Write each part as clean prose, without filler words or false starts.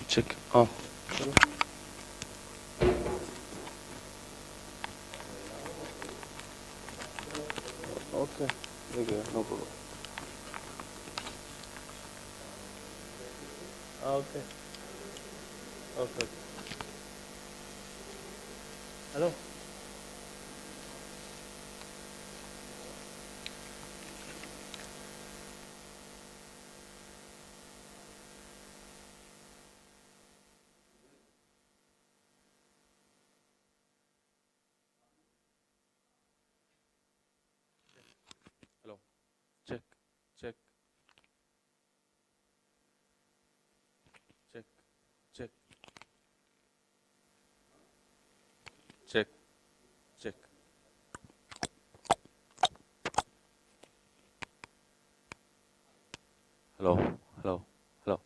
Check. Oh. Okay. Okay, no problem. Okay. Okay. Hello. Hello. Check. Check. Check. Check. Check. Check. Hello. Hello. Hello.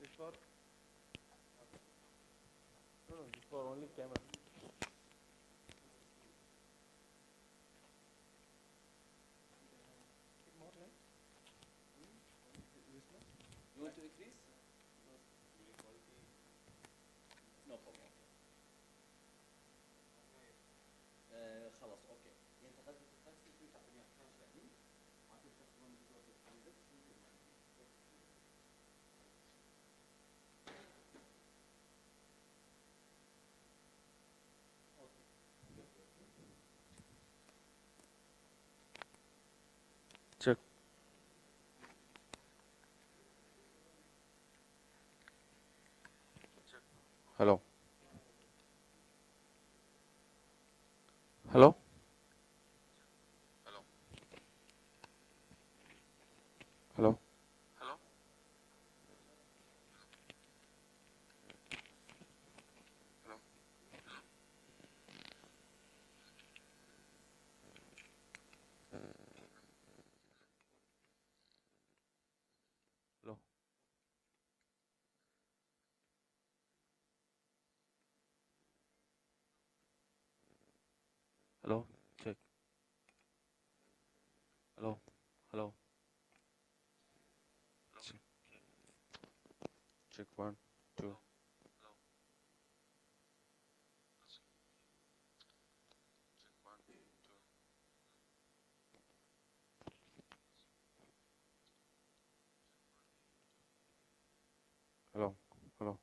This for no, no, this for only camera. You want to increase? No problem. خلاص اوكي انت قد تفكر في تعطيني كاش بعدين ما تفكر من بتوع عندك Check. Hello. Hello. Hello. Hello. Hello. Check. Hello. Hello. Check. Check 1, 2. Hello. Hello.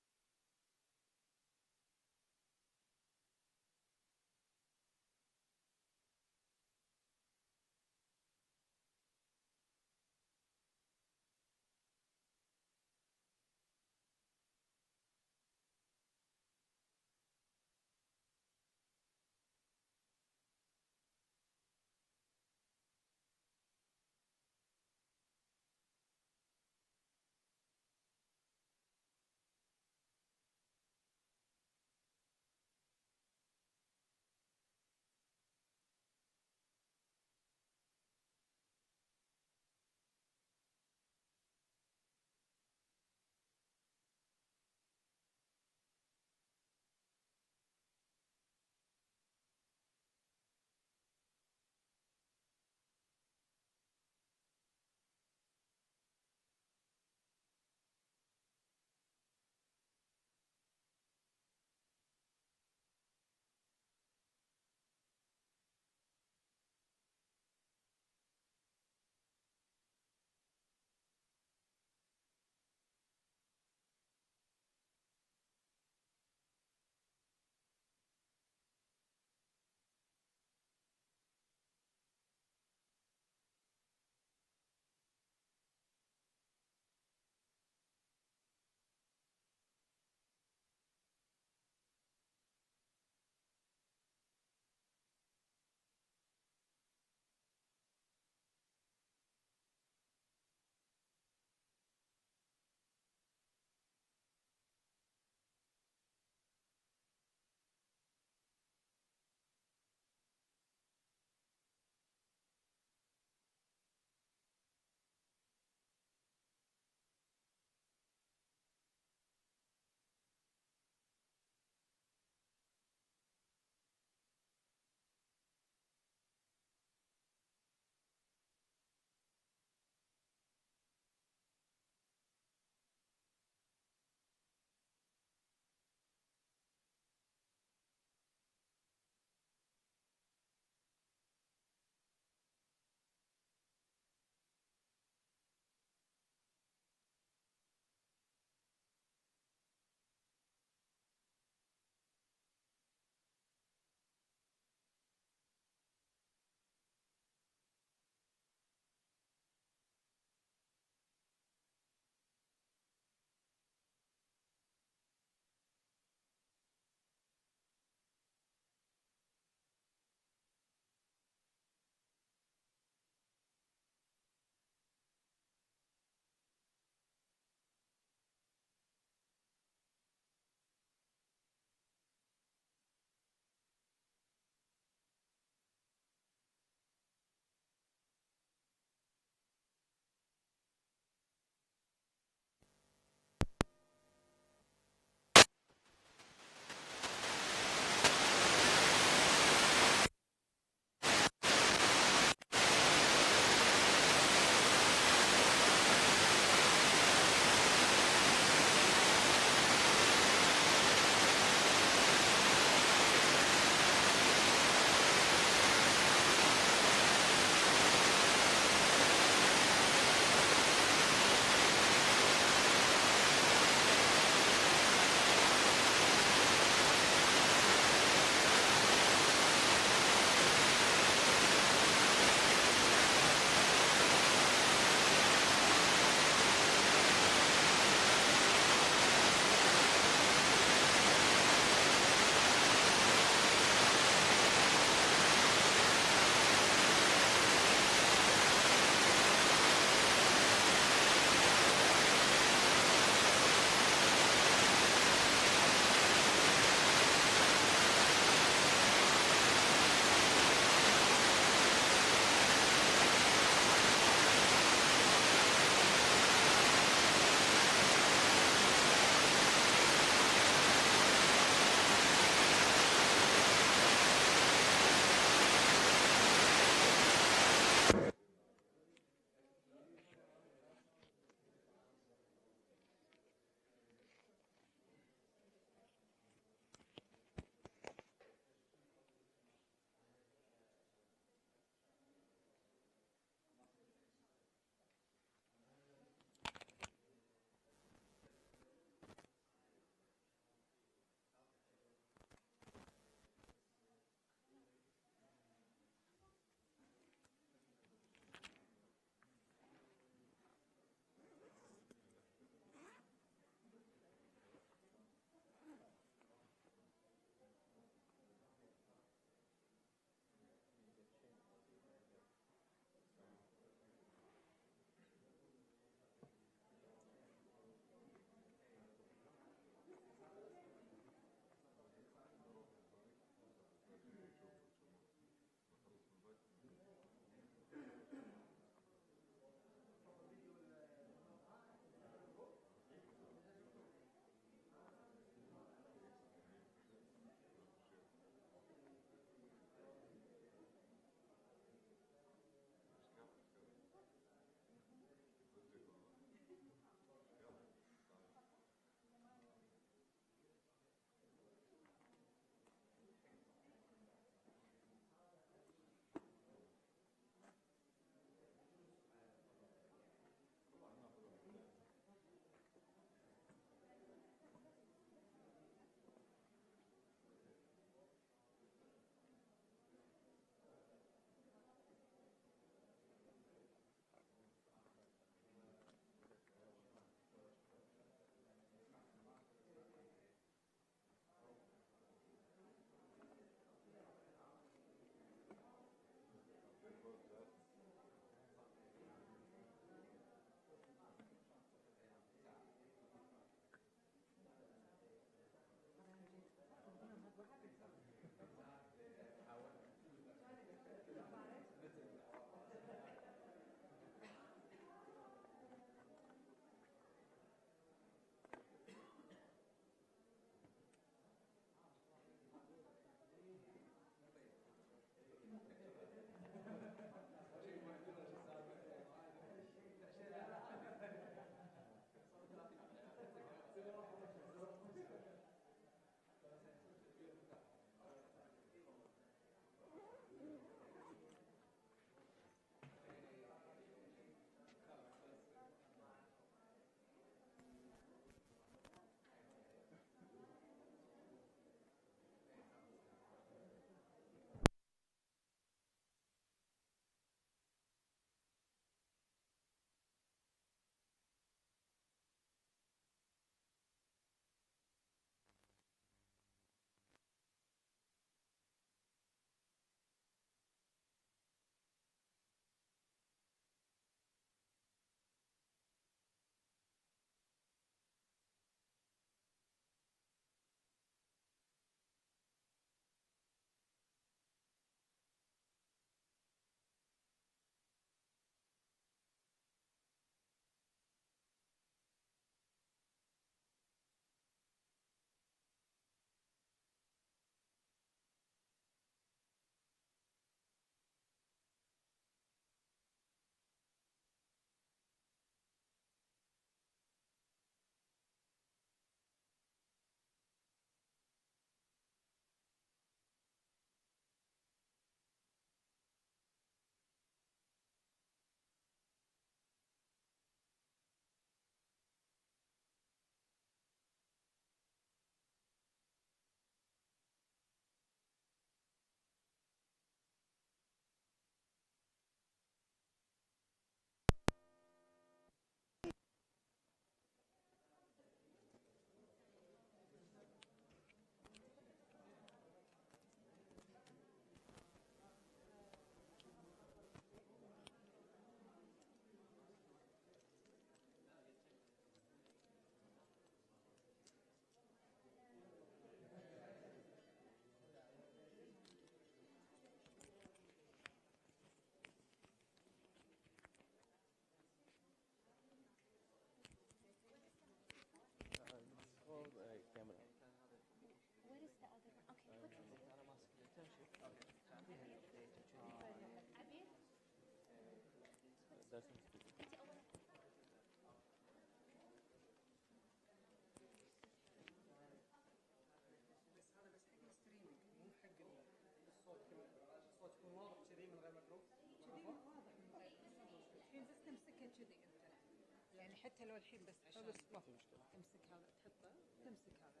يعني حتى لو الحين بس عشان بس ما في مشكلة. تمسك هذا تحطه تمسك هذا.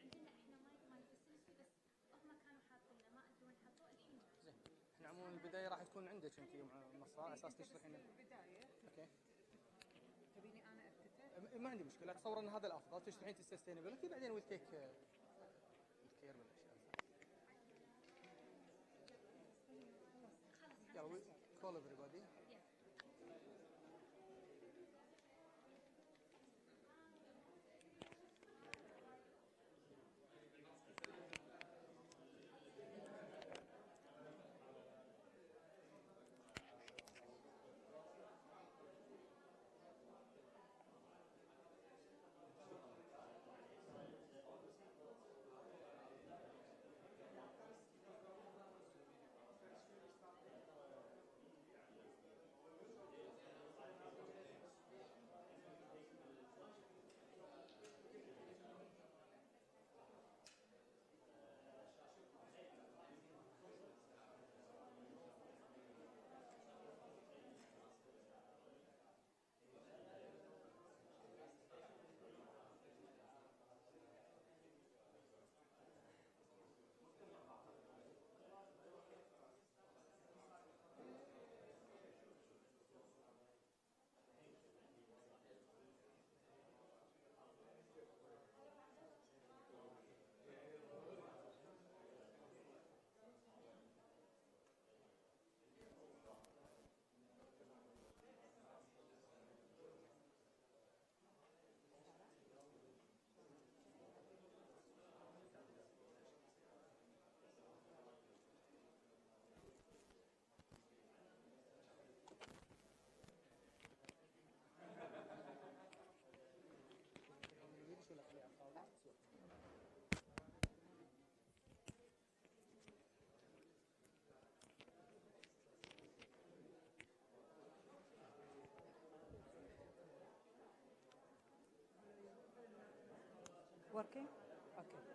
عندنا احنا ماي فاسيلتي بس هم كانوا حاطين لنا ما ادري وين حطوه الحين جاي. زين، احنا عموما البدايه راح تكون عندك انت مع النصارى على اساس تشرحين. البدايه اوكي. تبيني انا افتتح؟ ما عندي مشكله، اتصور ان هذا الافضل تشرحين السستينابيلتي بعدين ويل تيك الكير والاشياء. يلا call everybody. working okay.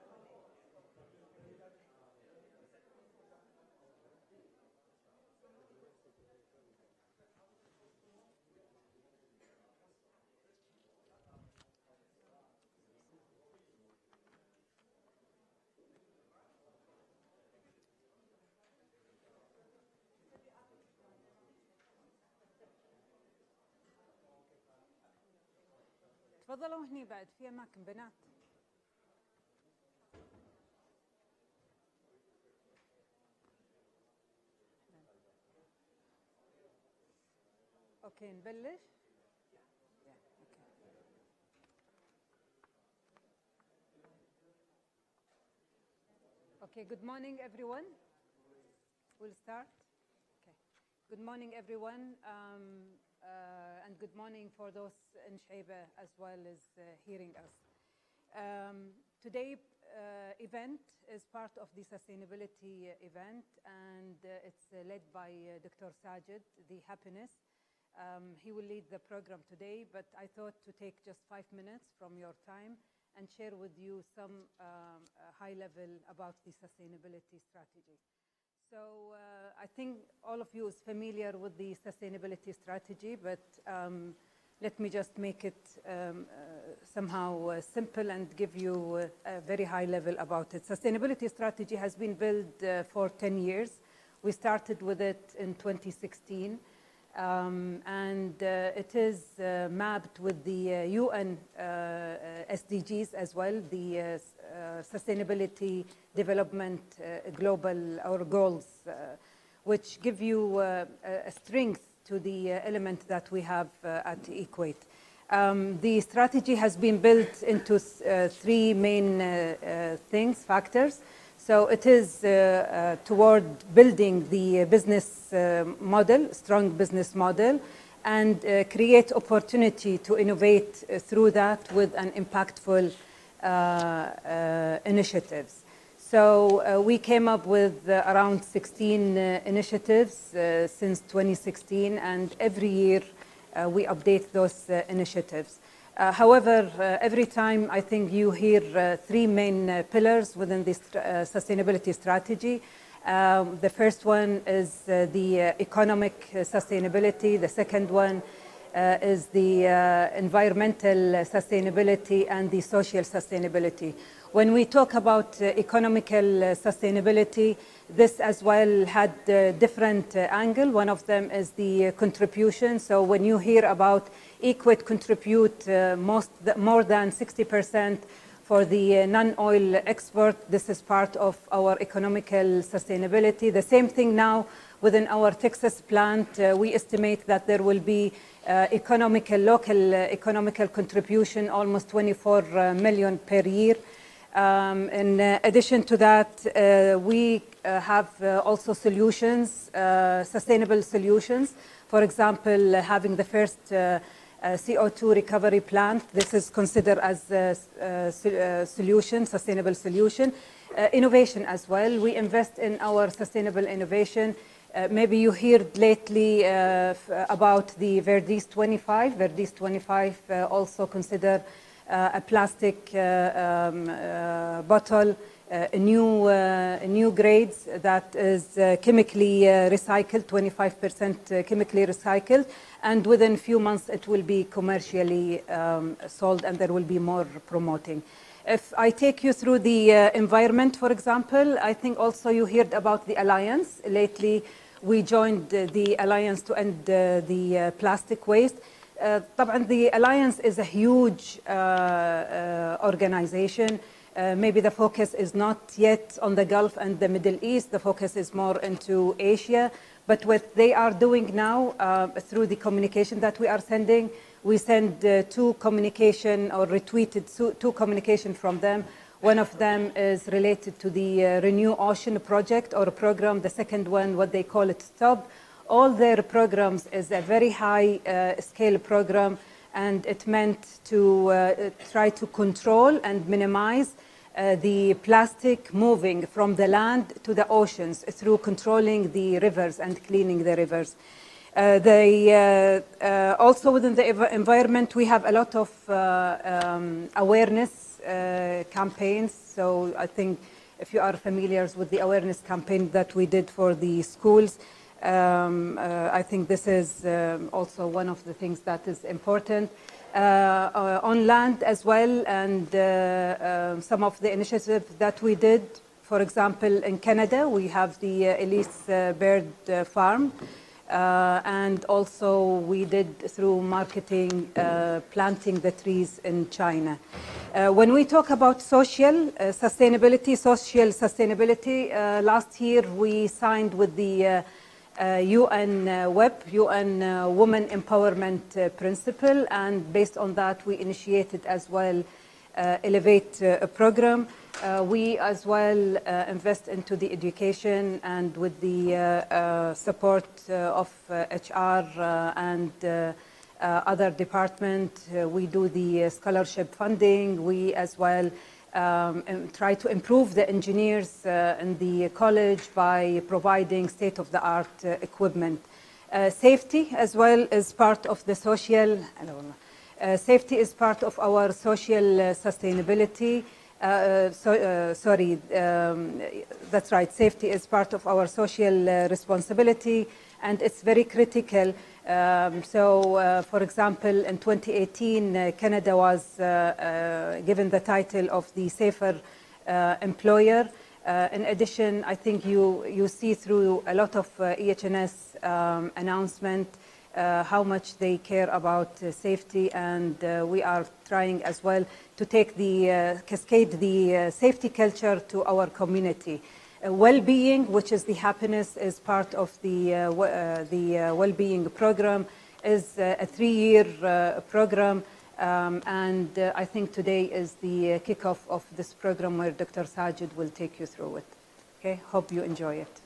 تفضلوا هني بعد في اماكن بنات. اوكي نبلش. Okay, good morning everyone. We'll start. Okay. Good morning everyone, and good morning for those in Shaiba as well as hearing us. Today event is part of the sustainability event, and it's led by Dr. Sajid, the happiness. He will lead the program today, but I thought to take just 5 minutes from your time and share with you some high level about the sustainability strategy. So I think all of you is familiar with the sustainability strategy, but let me just make it somehow simple and give you a very high level about it. Sustainability strategy has been built for 10 years. We started with it in 2016. And it is mapped with the UN SDGs as well, the Sustainability Development Global our goals, which give you a strength to the element that we have at Equate. The strategy has been built into 3 main factors. So it is toward building the business model, strong business model, and create opportunity to innovate through that with an impactful initiatives. So we came up with around 16 initiatives since 2016, and every year we update those initiatives. However, every time I think you hear three main pillars within this sustainability strategy. The first one is the economic sustainability. The second one is the environmental sustainability and the social sustainability. When we talk about economical sustainability, this as well had a different angle. One of them is the contribution. So when you hear about EQUIT contribute more than 60% for the non-oil export, this is part of our economical sustainability. The same thing now within our Texas plant. We estimate that there will be local economical contribution, almost 24 million per year. In addition to that, we have also solutions, sustainable solutions. For example, having the first CO2 recovery plant. This is considered as a solution, sustainable solution. Innovation as well. We invest in our sustainable innovation. Maybe you heard lately about the Verdis 25. Verdis 25 also consider a plastic bottle, a new grades that is chemically recycled, 25% chemically recycled, and within a few months it will be commercially sold, and there will be more promoting. If I take you through the environment, for example, I think also you heard about the Alliance. Lately, we joined the Alliance to end the plastic waste. The Alliance is a huge organization. Maybe the focus is not yet on the Gulf and the Middle East. The focus is more into Asia. But what they are doing now through the communication that we are sending, we send two communication or retweeted two communication from them. One of them is related to the Renew Ocean project or program. The second one, what they call it, STOP. All their programs is a very high scale program, and it meant to try to control and minimize the plastic moving from the land to the oceans through controlling the rivers and cleaning the rivers. Also within the environment, we have a lot of awareness campaigns. So I think if you are familiar with the awareness campaign that we did for the schools, I think this is also one of the things that is important. On land as well, and some of the initiatives that we did. For example, in Canada, we have the Elise Bird Farm. And also we did through marketing, planting the trees in China. When we talk about social sustainability, last year we signed with the UN WEP, UN Women Empowerment Principle, and based on that we initiated as well Elevate a program. We as well invest into the education, and with the support of HR and other department, we do the scholarship funding. We as well try to improve the engineers in the college by providing state-of-the-art equipment. Safety as well is part of the social. Safety is part of our social sustainability. That's right. Safety is part of our social responsibility, and it's very critical. For example, in 2018, Canada was given the title of the Safer Employer. In addition, I think you see through a lot of EH&S announcement how much they care about safety, and we are trying as well to take cascade the safety culture to our community. Well-being, which is the happiness, is part of the well-being program, is a 3-year program, and I think today is the kickoff of this program where Dr. Sajid will take you through it. Okay, hope you enjoy it.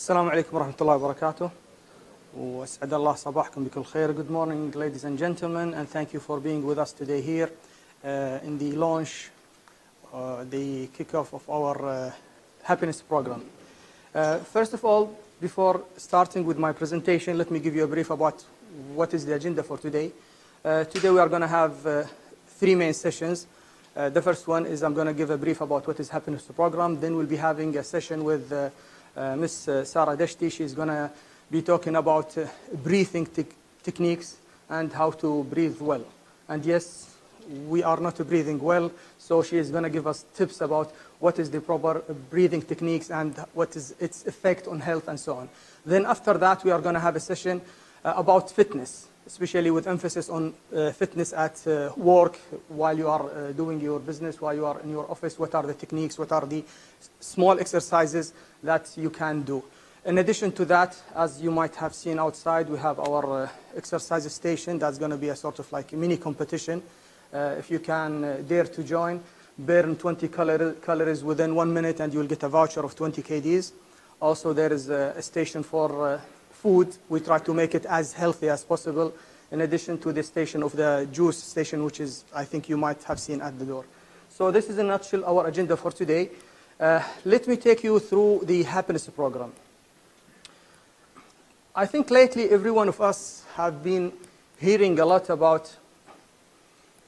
السلام عليكم ورحمة الله وبركاته. وأسعد الله صباحكم بكل خير. Good morning, ladies and gentlemen, and thank you for being with us today here in the launch, the kickoff of our happiness program. First of all, before starting with my presentation, let me give you a brief about what is the agenda for today. Today we are going to have 3 main sessions. The first one is I'm going to give a brief about what is happiness program. Then we'll be having a session with Miss Sarah Deshti. She's going to be talking about breathing techniques and how to breathe well. And yes, we are not breathing well, so she is going to give us tips about what is the proper breathing techniques and what is its effect on health and so on. Then after that, we are going to have a session about fitness, especially with emphasis on fitness at work, while you are doing your business, while you are in your office. What are the techniques? What are the small exercises that you can do? In addition to that, as you might have seen outside, we have our exercise station. That's going to be a sort of like a mini competition. If you can dare to join, burn 20 calories within 1 minute and you'll get a voucher of 20 kds. Also, there is a station for food. We try to make it as healthy as possible, in addition to the station of the juice station, which is, I think you might have seen at the door. So this is in a nutshell our agenda for today. Let me take you through the happiness program. I think lately every one of us have been hearing a lot about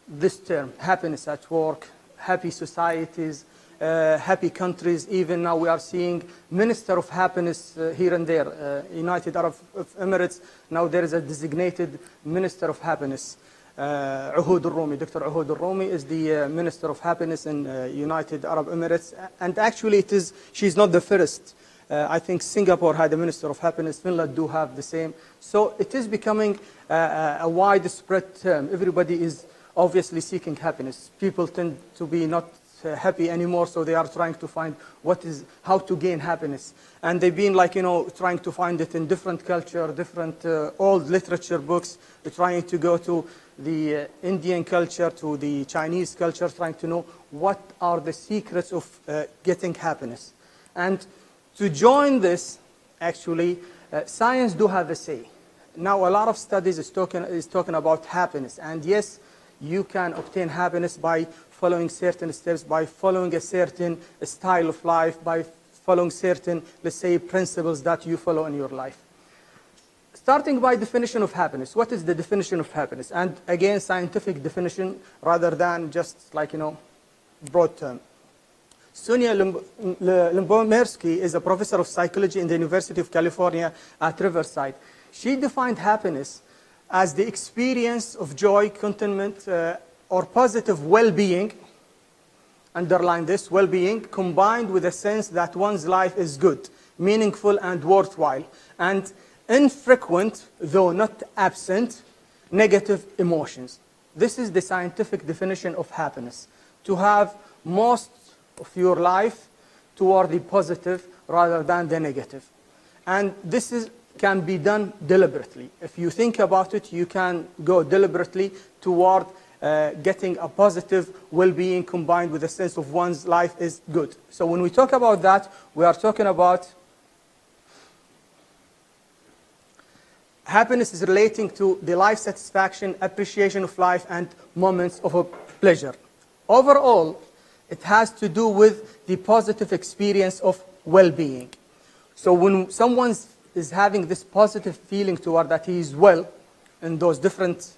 this term, happiness at work, happy societies, happy countries. Even now we are seeing Minister of Happiness here and there. United Arab Emirates, now there is a designated Minister of Happiness. Uhud al-Rumi, Dr. Uhud al-Rumi is the Minister of Happiness in United Arab Emirates. And actually she's not the first. I think Singapore had a Minister of Happiness. Finland do have the same. So it is becoming a widespread term. Everybody is obviously seeking happiness. People tend to be not happy anymore, so they are trying to find how to gain happiness. And they've been trying to find it in different culture, different old literature books. They're trying to go to the Indian culture, to the Chinese culture, trying to know what are the secrets of getting happiness. And to join this, actually, science do have a say. Now, a lot of studies is talking about happiness. And yes, you can obtain happiness by following certain steps, by following a certain style of life, by following certain, let's say, principles that you follow in your life. Starting by definition of happiness. What is the definition of happiness? And again, scientific definition rather than just broad term. Sonia Lyubomirsky is a professor of psychology in the University of California at Riverside. She defined happiness as the experience of joy, contentment, or positive well-being, underline this, well-being, combined with a sense that one's life is good, meaningful, and worthwhile, and infrequent, though not absent, negative emotions. This is the scientific definition of happiness, to have most of your life toward the positive rather than the negative. And this can be done deliberately. If you think about it, you can go deliberately toward getting a positive well-being combined with a sense of one's life is good. So when we talk about that, we are talking about happiness is relating to the life satisfaction, appreciation of life, and moments of pleasure. Overall, it has to do with the positive experience of well-being. So when someone is having this positive feeling toward that he is well in those different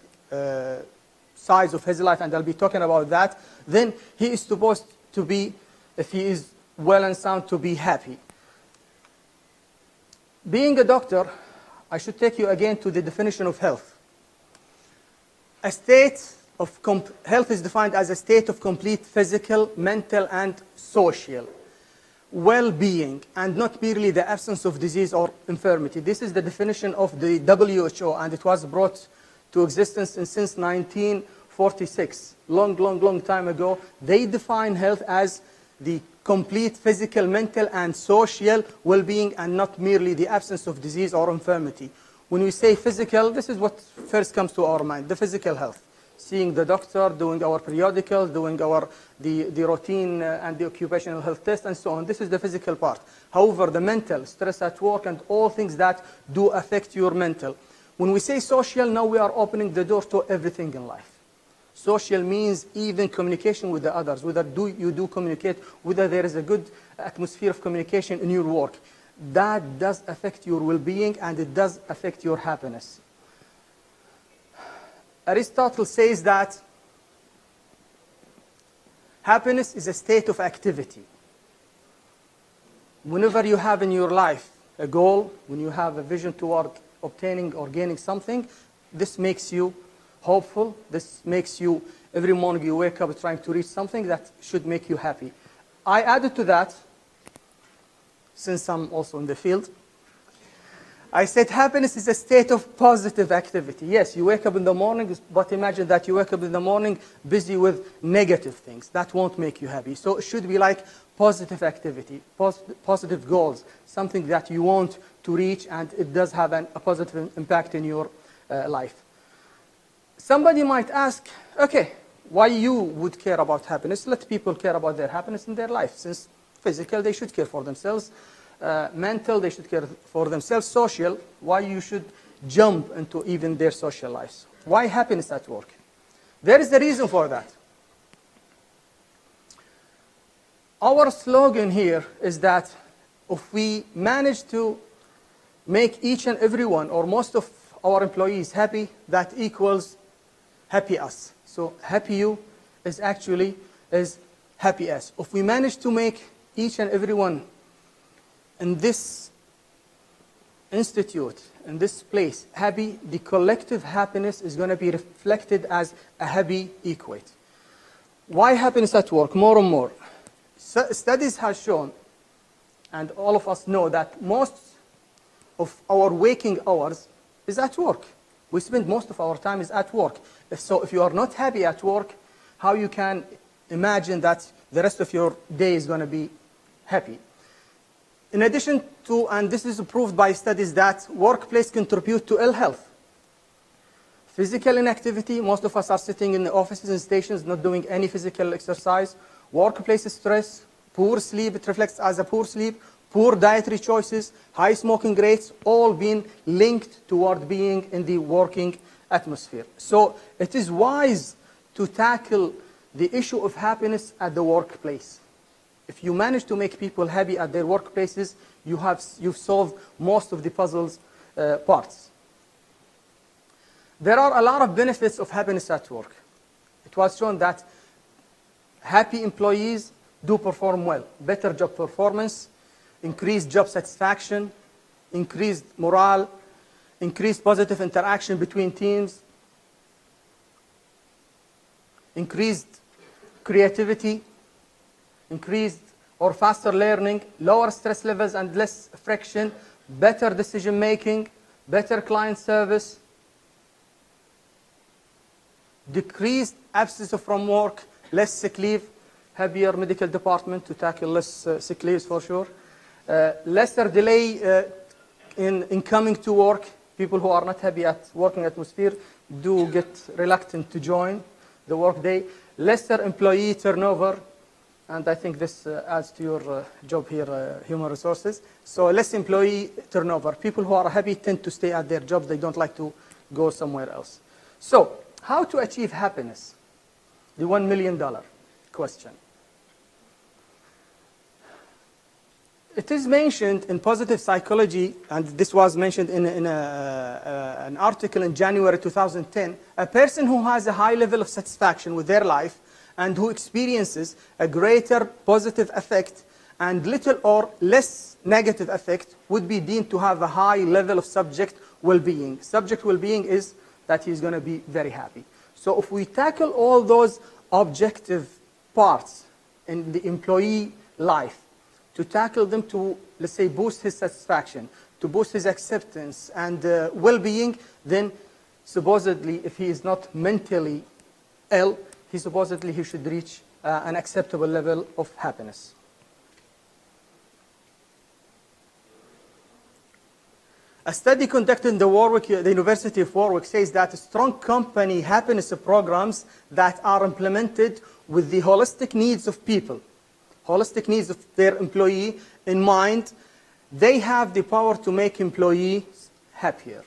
sides of his life, and I'll be talking about that, then he is supposed to be, if he is well and sound, to be happy. Being a doctor, I should take you again to the definition of health. A state of health is defined as a state of complete physical, mental, and social well-being, and not merely the absence of disease or infirmity. This is the definition of the WHO, and it was brought to existence since 1946. Long time ago. They define health as the complete physical, mental, and social well-being, and not merely the absence of disease or infirmity. When we say physical, this is what first comes to our mind, the physical health. seeing the doctor, doing our periodicals, doing the routine and the occupational health test, and so on. This is the physical part. However, the mental, stress at work, and all things that do affect your mental. When we say social, now we are opening the door to everything in life. Social means even communication with the others, whether you do communicate, whether there is a good atmosphere of communication in your work. That does affect your well-being, and it does affect your happiness. Aristotle says that happiness is a state of activity. Whenever you have in your life a goal, when you have a vision toward obtaining or gaining something, this makes you hopeful. This makes you, every morning you wake up trying to reach something that should make you happy. I added to that, since I'm also in the field, I said happiness is a state of positive activity. Yes, you wake up in the morning, but imagine that you wake up in the morning busy with negative things. That won't make you happy. So it should be like positive activity, positive goals, something that you want to reach, and it does have a positive impact in your life. Somebody might ask, okay, why you would care about happiness? Let people care about their happiness in their life. Since physical, they should care for themselves. Mental, they should care for themselves. Social, why you should jump into even their social lives? Why happiness at work? There is a reason for that. Our slogan here is that if we manage to make each and every one or most of our employees happy, that equals happy us. So happy you is actually happy us. If we manage to make each and every one in this institute, in this place, happy, the collective happiness is going to be reflected as a happy equate. Why happiness at work? More and more. Studies have shown, and all of us know, that most of our waking hours is at work. We spend most of our time is at work. So if you are not happy at work, how you can imagine that the rest of your day is going to be happy? In addition to, and this is proved by studies, that workplace contribute to ill health. Physical inactivity, most of us are sitting in the offices and stations not doing any physical exercise. Workplace stress, poor sleep, it reflects as a poor sleep, poor dietary choices, high smoking rates, all being linked toward being in the working atmosphere. So it is wise to tackle the issue of happiness at the workplace. If you manage to make people happy at their workplaces, you've solved most of the puzzle's parts. There are a lot of benefits of happiness at work. It was shown that happy employees do perform well, better job performance, increased job satisfaction, increased morale, increased positive interaction between teams, increased creativity, increased or faster learning, lower stress levels and less friction, better decision making, better client service, decreased absence from work, less sick leave, happier medical department to tackle less sick leaves for sure, lesser delay in coming to work. People who are not happy at working atmosphere do get reluctant to join the workday, lesser employee turnover, and I think this adds to your job here, human resources. So less employee turnover. People who are happy tend to stay at their jobs. They don't like to go somewhere else. So how to achieve happiness? The $1 million question. It is mentioned in positive psychology, and this was mentioned in an article in January 2010, a person who has a high level of satisfaction with their life and who experiences a greater positive effect and little or less negative effect would be deemed to have a high level of subject well-being. Subject well-being is that he's going to be very happy. So if we tackle all those objective parts in the employee life, to tackle them to, let's say, boost his satisfaction, to boost his acceptance and well-being, then supposedly if he is not mentally ill, he should reach an acceptable level of happiness. A study conducted in the University of Warwick says that strong company happiness programs that are implemented with the holistic needs of people, holistic needs of their employee in mind, they have the power to make employees happier.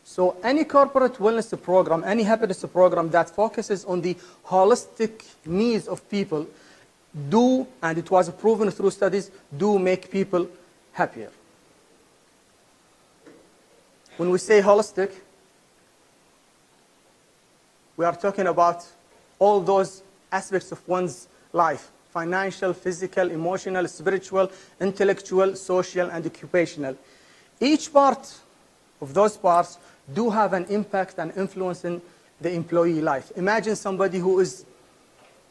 So any corporate wellness program, any happiness program that focuses on the holistic needs of people do, and it was proven through studies, do make people happier. When we say holistic, we are talking about all those aspects of one's life: financial, physical, emotional, spiritual, intellectual, social, and occupational. Each part of those parts do have an impact and influence in the employee life. Imagine somebody who is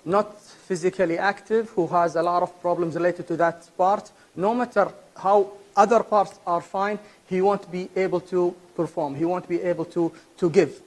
not physically active, who has a lot of problems related to that part. No matter how other parts are fine, he won't be able to perform. He won't be able to give.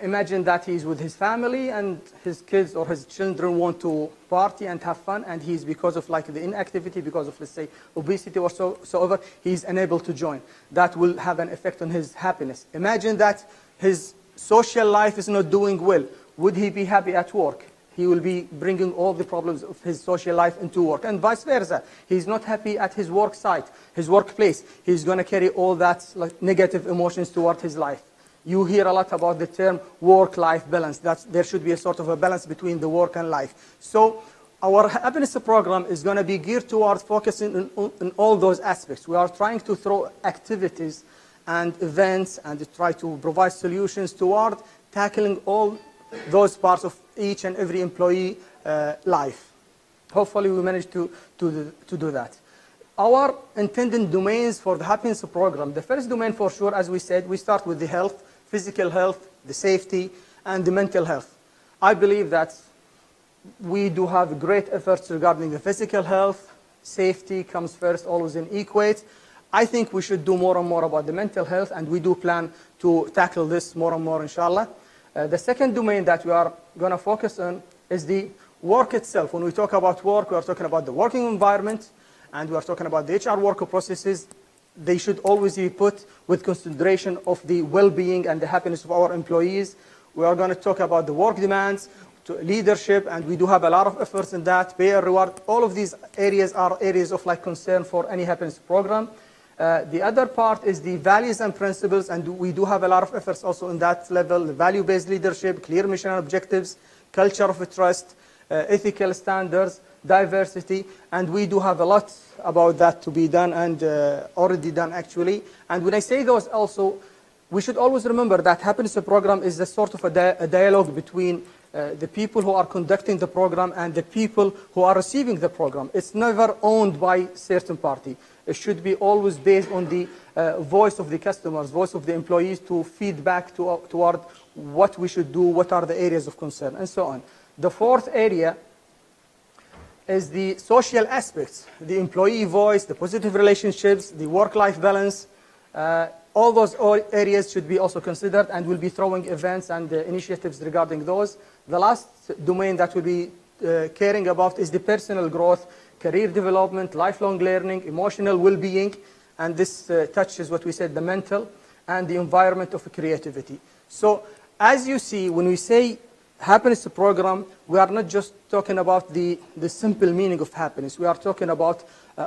Imagine that he's with his family and his kids or his children want to party and have fun, and he's, because of like the inactivity, because of, let's say, obesity or so over, he's unable to join. That will have an effect on his happiness. Imagine that his social life is not doing well. Would he be happy at work? He will be bringing all the problems of his social life into work, and vice versa. He's not happy at his work site, his workplace. He's going to carry all that like negative emotions toward his life. You hear a lot about the term work-life balance. There should be a sort of a balance between the work and life. So our happiness program is going to be geared towards focusing on all those aspects. We are trying to throw activities and events and try to provide solutions toward tackling all those parts of each and every employee life. Hopefully we manage to do that. Our intended domains for the happiness program, the first domain for sure, as we said, we start with the health, physical health, the safety, and the mental health. I believe that we do have great efforts regarding the physical health. Safety comes first, always in equate. I think we should do more and more about the mental health, and we do plan to tackle this more and more, inshallah. The second domain that we are going to focus on is the work itself. When we talk about work, we are talking about the working environment, and we are talking about the HR work processes. They should always be put with consideration of the well-being and the happiness of our employees. We are going to talk about the work demands, to leadership, and we do have a lot of efforts in that, pay and reward. All of these areas are areas of like concern for any happiness program. The other part is the values and principles, and we do have a lot of efforts also in that level: value-based leadership, clear mission and objectives, culture of trust, ethical standards, diversity, and we do have a lot about that to be done and already done actually. And when I say those also, we should always remember that happiness program is a sort of a dialogue between the people who are conducting the program and the people who are receiving the program. It's never owned by a certain party. It should be always based on the voice of the customers, voice of the employees, to feedback toward what we should do, what are the areas of concern, and so on. The fourth area is the social aspects, the employee voice, the positive relationships, the work-life balance. All those areas should be also considered, and we'll be throwing events and initiatives regarding those. The last domain that we'll be caring about is the personal growth, career development, lifelong learning, emotional well-being, and this touches what we said, the mental and the environment of creativity. So as you see, when we say happiness program, we are not just talking about the simple meaning of happiness. We are talking about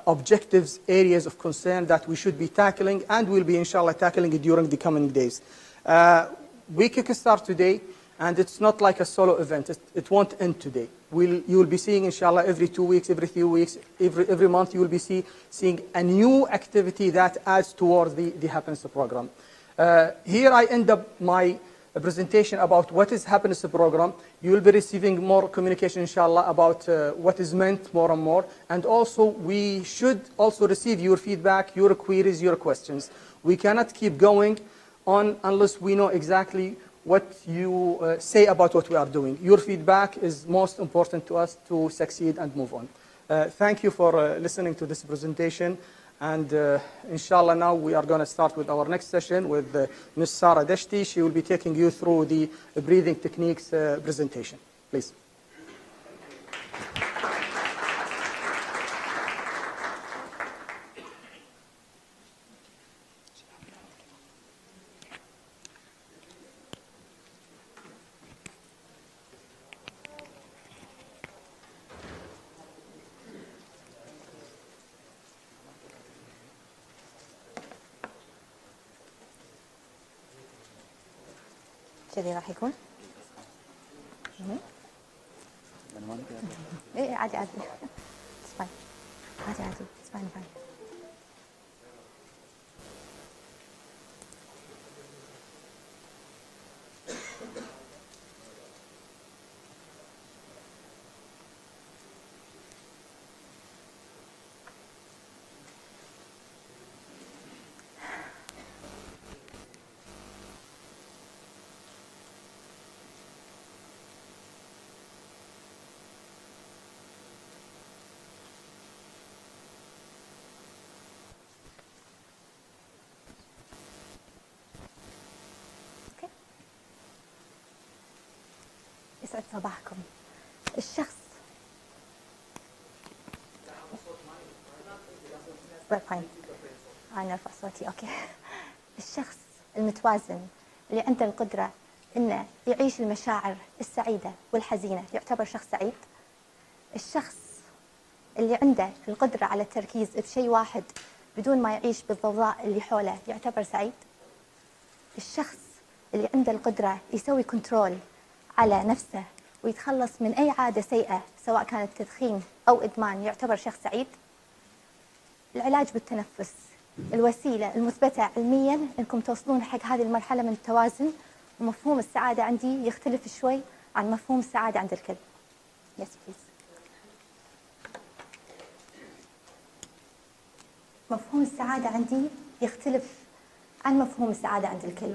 objectives, areas of concern that we should be tackling, and we'll be, inshallah, tackling it during the coming days. We kickstart today, and it's not like a solo event. It won't end today. You will be seeing, inshallah, every 2 weeks, every 3 weeks, every month, you will be seeing a new activity that adds towards the happiness program. Here I end up my presentation about what is happiness program. You will be receiving more communication, inshallah, about what is meant more and more. And also, we should also receive your feedback, your queries, your questions. We cannot keep going on unless we know exactly what you say about what we are doing. Your feedback is most important to us to succeed and move on. Thank you for listening to this presentation. And inshallah, now we are going to start with our next session with Ms. Sarah Deshti. She will be taking you through the breathing techniques presentation. Please. كذي راح يكون. ايه عادي عادي. اسمعي عادي عادي اسمعي. يسعد صباحكم. الشخص فاين أنا أرفع صوتي أوكي. الشخص المتوازن اللي عنده القدرة إنه يعيش المشاعر السعيدة والحزينة يعتبر شخص سعيد. الشخص اللي عنده القدرة على التركيز بشيء واحد بدون ما يعيش بالضوضاء اللي حوله يعتبر سعيد. الشخص اللي عنده القدرة يسوي كنترول على نفسه ويتخلص من أي عادة سيئة سواء كانت تدخين أو إدمان يعتبر شخص سعيد. العلاج بالتنفس الوسيلة المثبتة علمياً أنكم توصلون حق هذه المرحلة من التوازن، ومفهوم السعادة عندي يختلف شوي عن مفهوم السعادة عند الكل. Yes, please. مفهوم السعادة عندي يختلف عن مفهوم السعادة عند الكل.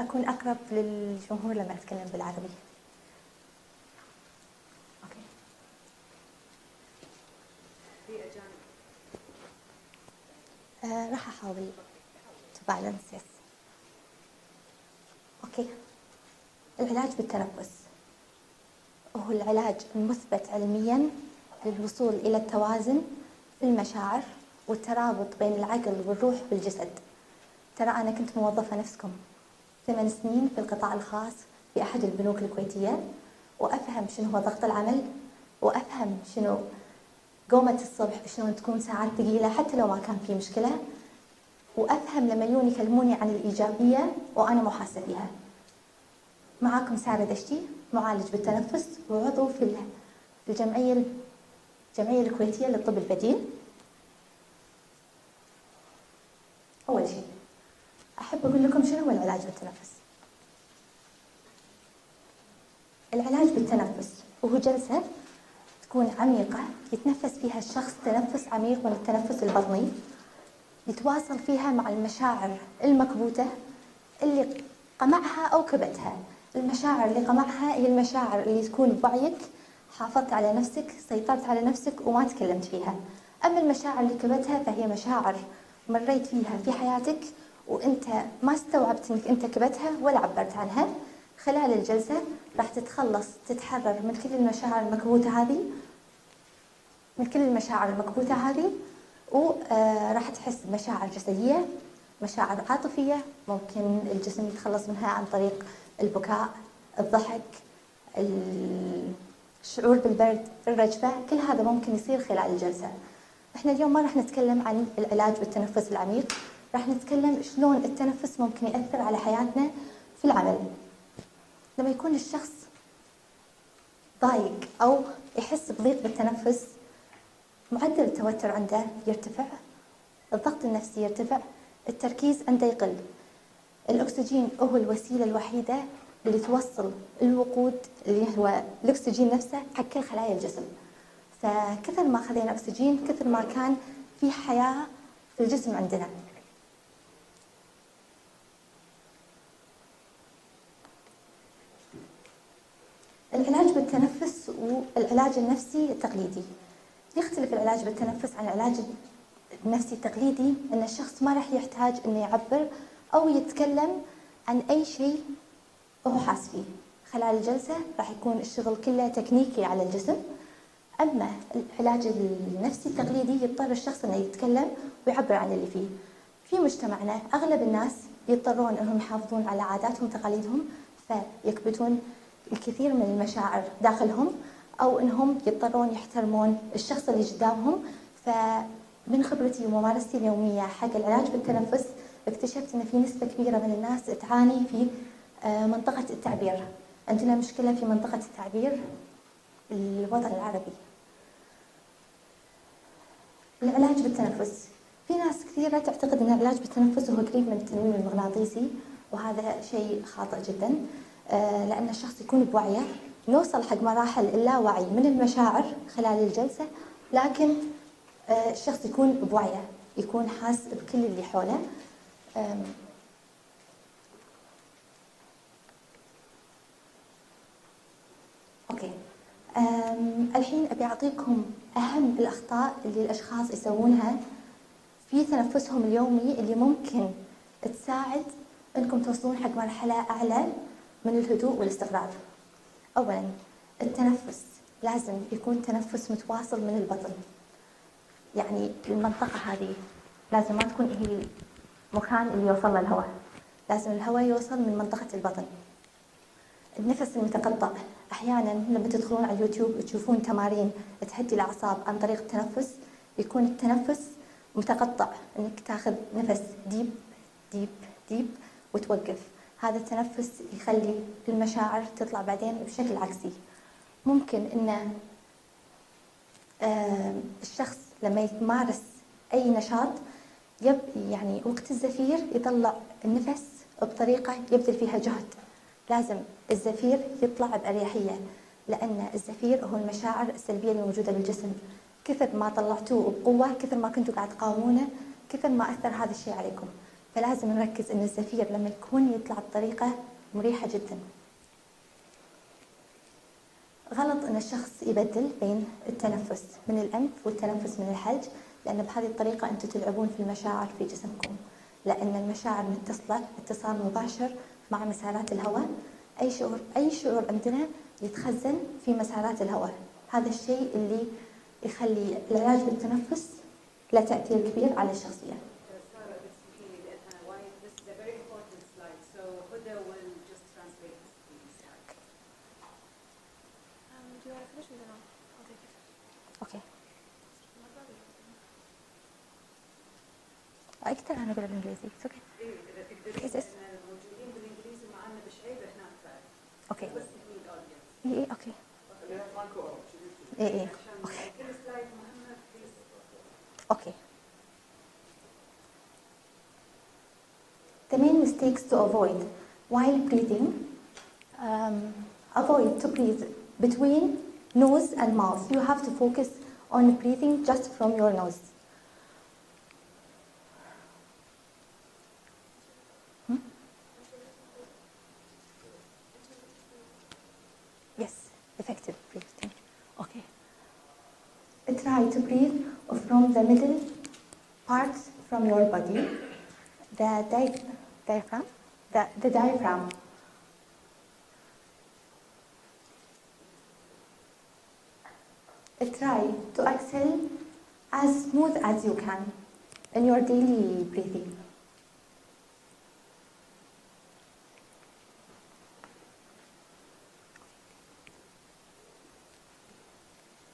أكون أقرب للجمهور لما أتكلم بالعربي. أوكي. راح أحاول to balance. Yes. أوكي. العلاج بالتنفس هو العلاج المثبت علمياً للوصول إلى التوازن في المشاعر والترابط بين العقل والروح والجسد. ترى أنا كنت موظفة نفسكم 8 سنين في القطاع الخاص في أحد البنوك الكويتية، وأفهم شنو هو ضغط العمل، وأفهم شنو قومة الصبح شلون تكون ساعات ثقيلة حتى لو ما كان في مشكلة، وأفهم لما يجون يكلموني عن الإيجابية وأنا محاسة فيها. معاكم سارة دشتي، معالج بالتنفس وعضو في الجمعية الكويتية للطب البديل. أول شيء أحب أقول لكم شنو هو العلاج بالتنفس. العلاج بالتنفس وهو جلسة تكون عميقة يتنفس فيها الشخص تنفس عميق من التنفس البطني، يتواصل فيها مع المشاعر المكبوتة اللي قمعها أو كبتها. المشاعر اللي قمعها هي المشاعر اللي تكون بوعيك، حافظت على نفسك، سيطرت على نفسك وما تكلمت فيها. أما المشاعر اللي كبتها فهي مشاعر مريت فيها في حياتك وأنت ما استوعبت أنك أنت كبتها ولا عبرت عنها. خلال الجلسة راح تتخلص تتحرر من كل المشاعر المكبوتة هذه، وراح تحس بمشاعر جسدية، مشاعر عاطفية، ممكن الجسم يتخلص منها عن طريق البكاء، الضحك، الشعور بالبرد، الرجفة. كل هذا ممكن يصير خلال الجلسة. احنا اليوم ما راح نتكلم عن العلاج بالتنفس العميق، راح نتكلم شلون التنفس ممكن يأثر على حياتنا في العمل. لما يكون الشخص ضايق أو يحس بضيق بالتنفس، معدل التوتر عنده يرتفع، الضغط النفسي يرتفع، التركيز عنده يقل. الأكسجين هو الوسيلة الوحيدة اللي توصل الوقود اللي هو الأكسجين نفسه حق كل خلايا الجسم. فكثر ما خذينا أكسجين كثر ما كان في حياة في الجسم عندنا. العلاج بالتنفس والعلاج النفسي التقليدي. يختلف العلاج بالتنفس عن العلاج النفسي التقليدي أن الشخص ما راح يحتاج أنه يعبر أو يتكلم عن أي شيء وهو حاس فيه. خلال الجلسة راح يكون الشغل كله تكنيكي على الجسم. أما العلاج النفسي التقليدي يضطر الشخص أنه يتكلم ويعبر عن اللي فيه. في مجتمعنا أغلب الناس يضطرون أنهم يحافظون على عاداتهم وتقاليدهم، فيكبتون الكثير من المشاعر داخلهم، أو أنهم يضطرون يحترمون الشخص اللي قدامهم. فمن خبرتي وممارستي اليومية حق العلاج بالتنفس اكتشفت أن في نسبة كبيرة من الناس تعاني في منطقة التعبير. عندنا مشكلة في منطقة التعبير الوطن العربي. العلاج بالتنفس، في ناس كثيرة تعتقد أن العلاج بالتنفس هو قريب من التنويم المغناطيسي، وهذا شيء خاطئ جدا. لأن الشخص يكون بوعيه، نوصل حق مراحل اللاوعي من المشاعر خلال الجلسة، لكن الشخص يكون بوعيه، يكون حاس بكل اللي حوله. أوكي. الحين أبي أعطيكم أهم الأخطاء اللي الأشخاص يسوونها في تنفسهم اليومي، اللي ممكن تساعد أنكم توصلون حق مرحلة أعلى من الهدوء والاستقرار. أولاً، التنفس لازم يكون تنفس متواصل من البطن، يعني المنطقة هذه لازم ما تكون هي المكان اللي يوصل له الهواء، لازم الهواء يوصل من منطقة البطن. النفس المتقطع، أحياناً لما تدخلون على اليوتيوب تشوفون تمارين تهدي الأعصاب عن طريق التنفس، يكون التنفس متقطع، إنك تاخذ نفس ديب ديب ديب وتوقف. هذا التنفس يخلي المشاعر تطلع بعدين بشكل عكسي. ممكن إن الشخص لما يمارس أي نشاط يعني وقت الزفير يطلع النفس بطريقة يبذل فيها جهد. لازم الزفير يطلع بأريحية، لأن الزفير هو المشاعر السلبية اللي موجودة بالجسم. كثر ما طلعتوه بقوة، كثر ما كنتوا قاعد تقاومونه، كثر ما أثر هذا الشيء عليكم. فلازم نركز إن الزفير لما يكون يطلع بطريقة مريحة جدا. غلط إن الشخص يبدل بين التنفس من الأنف والتنفس من الحلج، لأن بهذه الطريقة أنتم تلعبون في المشاعر في جسمكم، لأن المشاعر متصلة اتصال مباشر مع مسارات الهواء. أي شعور عندنا يتخزن في مسارات الهواء. هذا الشيء اللي يخلي العلاج بالتنفس له تأثير كبير على الشخصية. Do you want to finish or no? I'll take it. أوكي. أكثر أنا بالإنجليزي. أوكي. موجودين بالانجليزي معنا بشعيب احنا نساعد. أوكي. بس نريد audience. إيه أوكي. إيه أوكي. كل سلايد مهمة بليز. أوكي. The main mistakes to avoid while breathing. Avoid to breathe between nose and mouth. You have to focus on breathing just from your nose. Yes, effective breathing. Okay. Try to breathe from the middle part from your body, the diaphragm, the diaphragm. Try to exhale as smooth as you can in your daily breathing.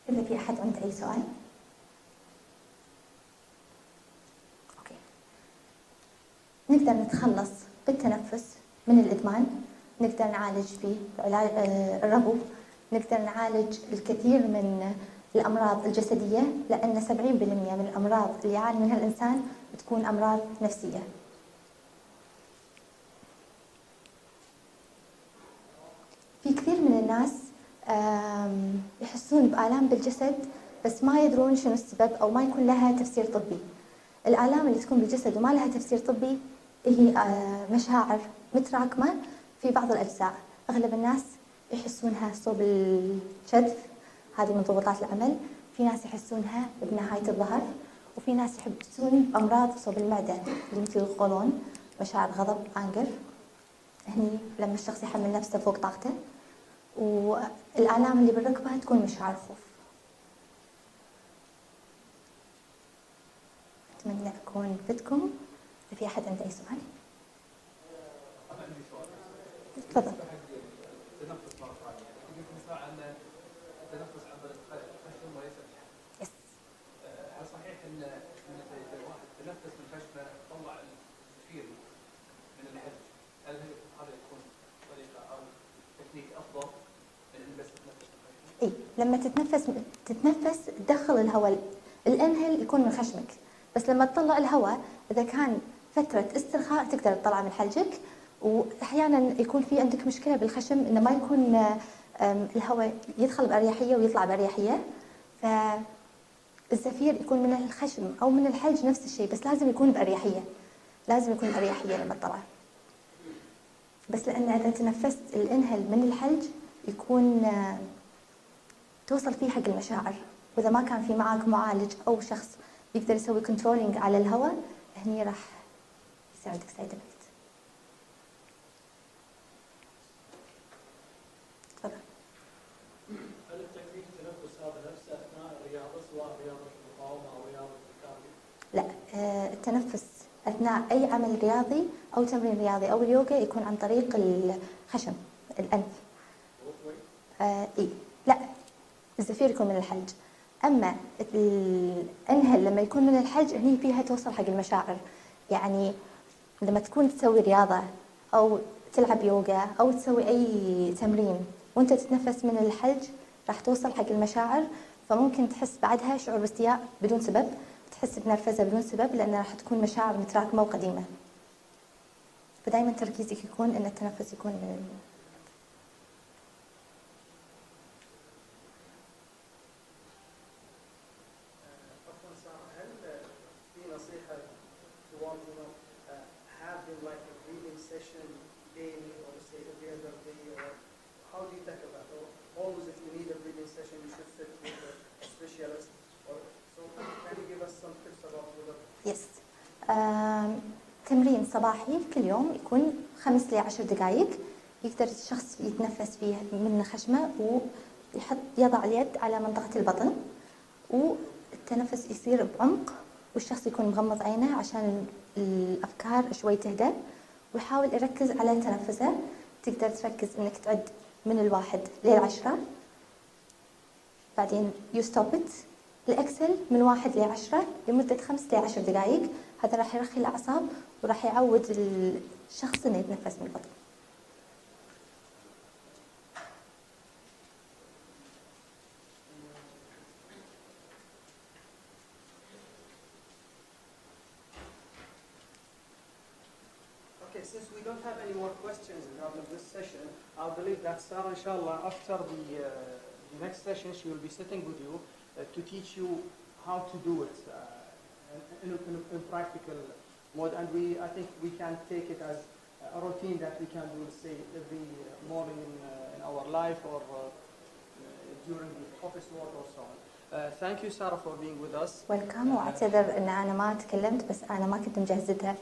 إذا في أحد عنده أي سؤال؟ أوكي. نقدر نتخلص بالتنفس من الإدمان، نقدر نعالج فيه الربو، نقدر نعالج الكثير من الأمراض الجسدية، لأن 70% من الأمراض اللي يعاني منها الإنسان بتكون أمراض نفسية. في كثير من الناس يحسون بآلام بالجسد بس ما يدرون شنو السبب أو ما يكون لها تفسير طبي. الآلام اللي تكون بالجسد وما لها تفسير طبي هي مشاعر متراكمة في بعض الأجزاء. أغلب الناس يحسونها صوب الشدف، هذه من ضغوطات العمل. في ناس يحسونها بنهاية الظهر، وفي ناس يحسون بأمراض صوب المعدة اللي مثل القولون، مشاعر غضب، أنجر، هني لما الشخص يحمل نفسه فوق طاقته. والآلام اللي بالركبة تكون مشاعر خوف. أتمنى أكون فدتكم. إذا في أحد عنده أي سؤال؟ تفضل. يس. هل صحيح ان الواحد تنفس من خشمه طلع الزفير لما تتنفس تدخل الهواء، الانهل يكون من خشمك، بس لما تطلع الهواء اذا كان فتره استرخاء تقدر تطلع من حلجك. واحيانا يكون في عندك مشكله بالخشم انه ما يكون الهواء يدخل باريحيه ويطلع باريحيه، فالزفير يكون من الخشم او من الحلج نفس الشيء، بس لازم يكون باريحيه، لازم يكون باريحيه لما تطلع. بس لان اذا تنفست الانهل من الحلج يكون توصل فيه حق المشاعر، واذا ما كان في معاك معالج او شخص يقدر يسوي كنترولينج على الهواء هني راح يصير عندك سايد افكت. تفضل. هل التكنيك التنفس هذا نفسه اثناء الرياضه سواء رياضه المقاومه او رياضه الكارديو؟ لا، التنفس اثناء اي عمل رياضي او تمرين رياضي او اليوغا يكون عن طريق الخشم، الانف. اي لا، الزفير يكون من الحلج، اما الانهل لما يكون من الحلج هني فيها توصل حق المشاعر. يعني لما تكون تسوي رياضه او تلعب يوغا او تسوي اي تمرين وانت تتنفس من الحلج راح توصل حق المشاعر، فممكن تحس بعدها شعور باستياء بدون سبب، تحس بنرفزه بدون سبب، لان راح تكون مشاعر متراكمه وقديمه. فدائما تركيزك يكون ان التنفس يكون من session daily or say every other day, or how do you tackle that? Or always if you need a breathing session you should sit with a specialist, or so can you give us some tips about whether يس. تمرين صباحي كل يوم يكون 5 ل 10 دقائق يقدر الشخص يتنفس فيه من خشمه ويضع اليد على منطقة البطن والتنفس يصير بعمق والشخص يكون مغمض عينه عشان الأفكار شوي تهدى ويحاول يركز على تنفسه. تقدر تركز انك تعد من 1 ل 10 بعدين you stop it. الأكسل من 1 ل 10 لمدة 5 ل 10 دقائق. هذا راح يرخي الأعصاب وراح يعود الشخص إنه يتنفس من البطن. Okay, since we don't have any more questions regarding this session, I believe that Sarah, inshallah, after the next session, she will be sitting with you to teach you how to do it in practical mode. And I think we can take it as a routine that we can do, say, every morning in our life or during the office work or so on. Thank you, Sarah, for being with us. ويلكم. واعتذر ان انا ما تكلمت بس انا ما كنت مجهزتها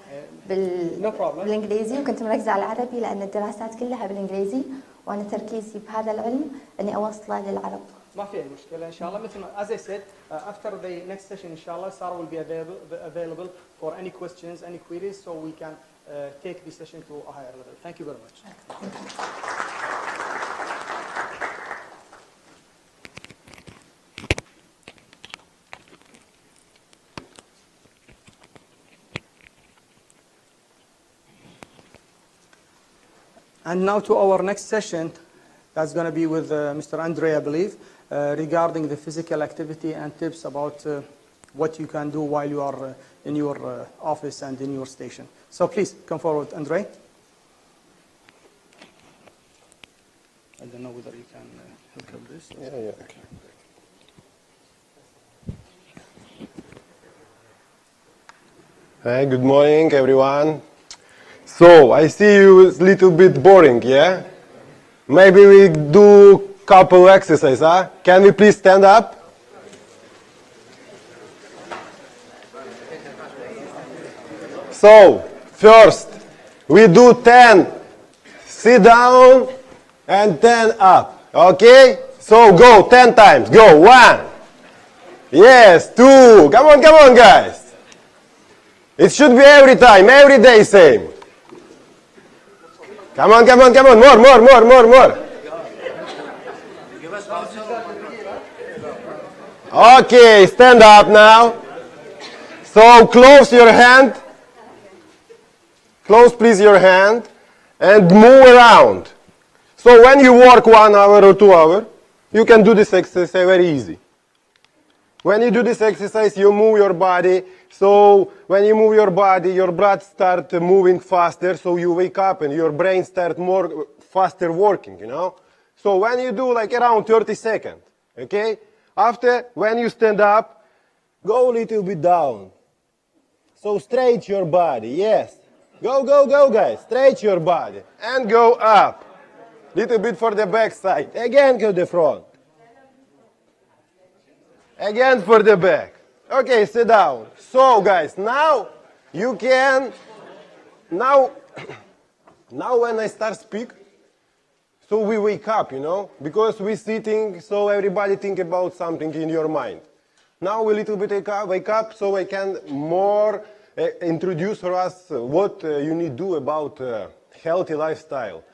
No problem. بالانجليزي وكنت مركزه على العربي لان الدراسات كلها بالانجليزي وانا تركيزي بهذا العلم اني اوصله للعرب. ما في أي مشكلة إن شاء الله. مثل ما as I said, after the next session, inshallah, Sarah will be available for any questions, any queries, so we can take the session to a higher level. Thank you very much. Thank you. And now to our next session. That's going to be with Mr. Andre, I believe, regarding the physical activity and tips about what you can do while you are in your office and in your station. So please come forward, Andre. I don't know whether you can hook up this. Yeah, okay. Hey, good morning, everyone. So, I see you a little bit boring, yeah? Maybe we do couple exercises, huh? Can we please stand up? So, first, we do 10 sit down and 10 up, okay? So, go 10 times. Go, 1. Yes, 2. Come on, guys. It should be every time, every day same. Come on, more. Okay, stand up now. So close your hand. Close please your hand and move around. So when you work 1 hour or 2 hours, You can do this exercise very easy. When you do this exercise, you move your body. So when you move your body, your blood starts moving faster. So you wake up and your brain starts more faster working, you know. So when you do like around 30 seconds, okay? After, when you stand up, go a little bit down. So stretch your body, yes. Go, go, go, guys. Stretch your body. And go up. Little bit for the back side. Again, go the front. Again for the back. Okay, sit down. So, guys, now you can, now when I start speak, so we wake up, you know, because we sitting, so everybody think about something in your mind. Now we little bit wake up, so I can more introduce for us what you need to do about healthy lifestyle.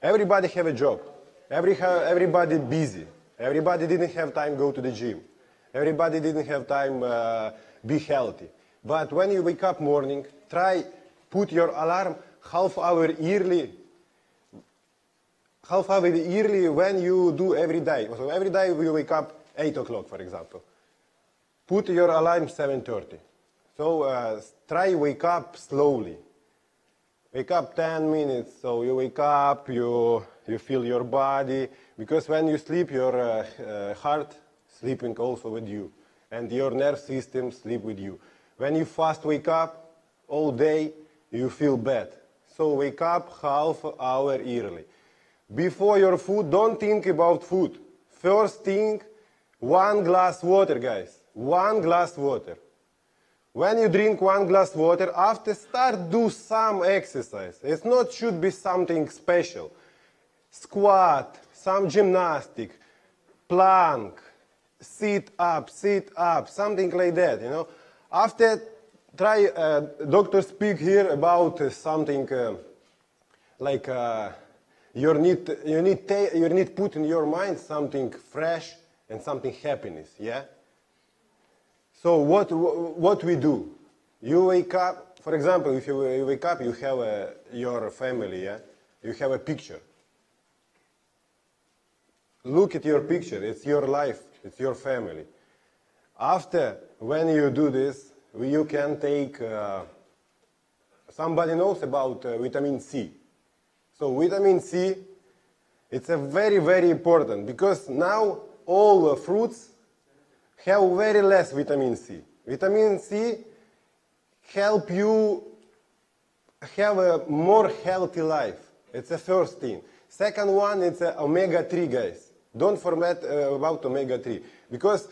Everybody have a job. Everybody busy. Everybody didn't have time to go to the gym. Everybody didn't have time be healthy. But when you wake up morning, try put your alarm half hour early when you do every day. So every day you wake up 8 o'clock, for example. Put your alarm 7:30. So try wake up slowly. Wake up 10 minutes. So you wake up, you feel your body. Because when you sleep, your heart sleeping also with you. And your nerve system sleep with you. When you fast wake up all day, you feel bad. So wake up half hour early. Before your food, don't think about food. First thing, 1 glass water, guys. 1 glass water. When you drink 1 glass water, after start do some exercise. It's not should be something special. Squat, some gymnastic, plank, sit up, something like that, you know. After try, doctor speak here about something like you need put in your mind something fresh and something happiness, yeah. So what we do? You wake up, for example, if you wake up, you have your family, yeah. You have a picture. Look at your picture. It's your life. It's your family. After, when you do this, you can take, somebody knows about vitamin C. So vitamin C, it's a very, very important because now all fruits have very less vitamin C. Vitamin C help you have a more healthy life. It's the first thing. Second one, it's omega-3, guys. Don't forget about omega-3 because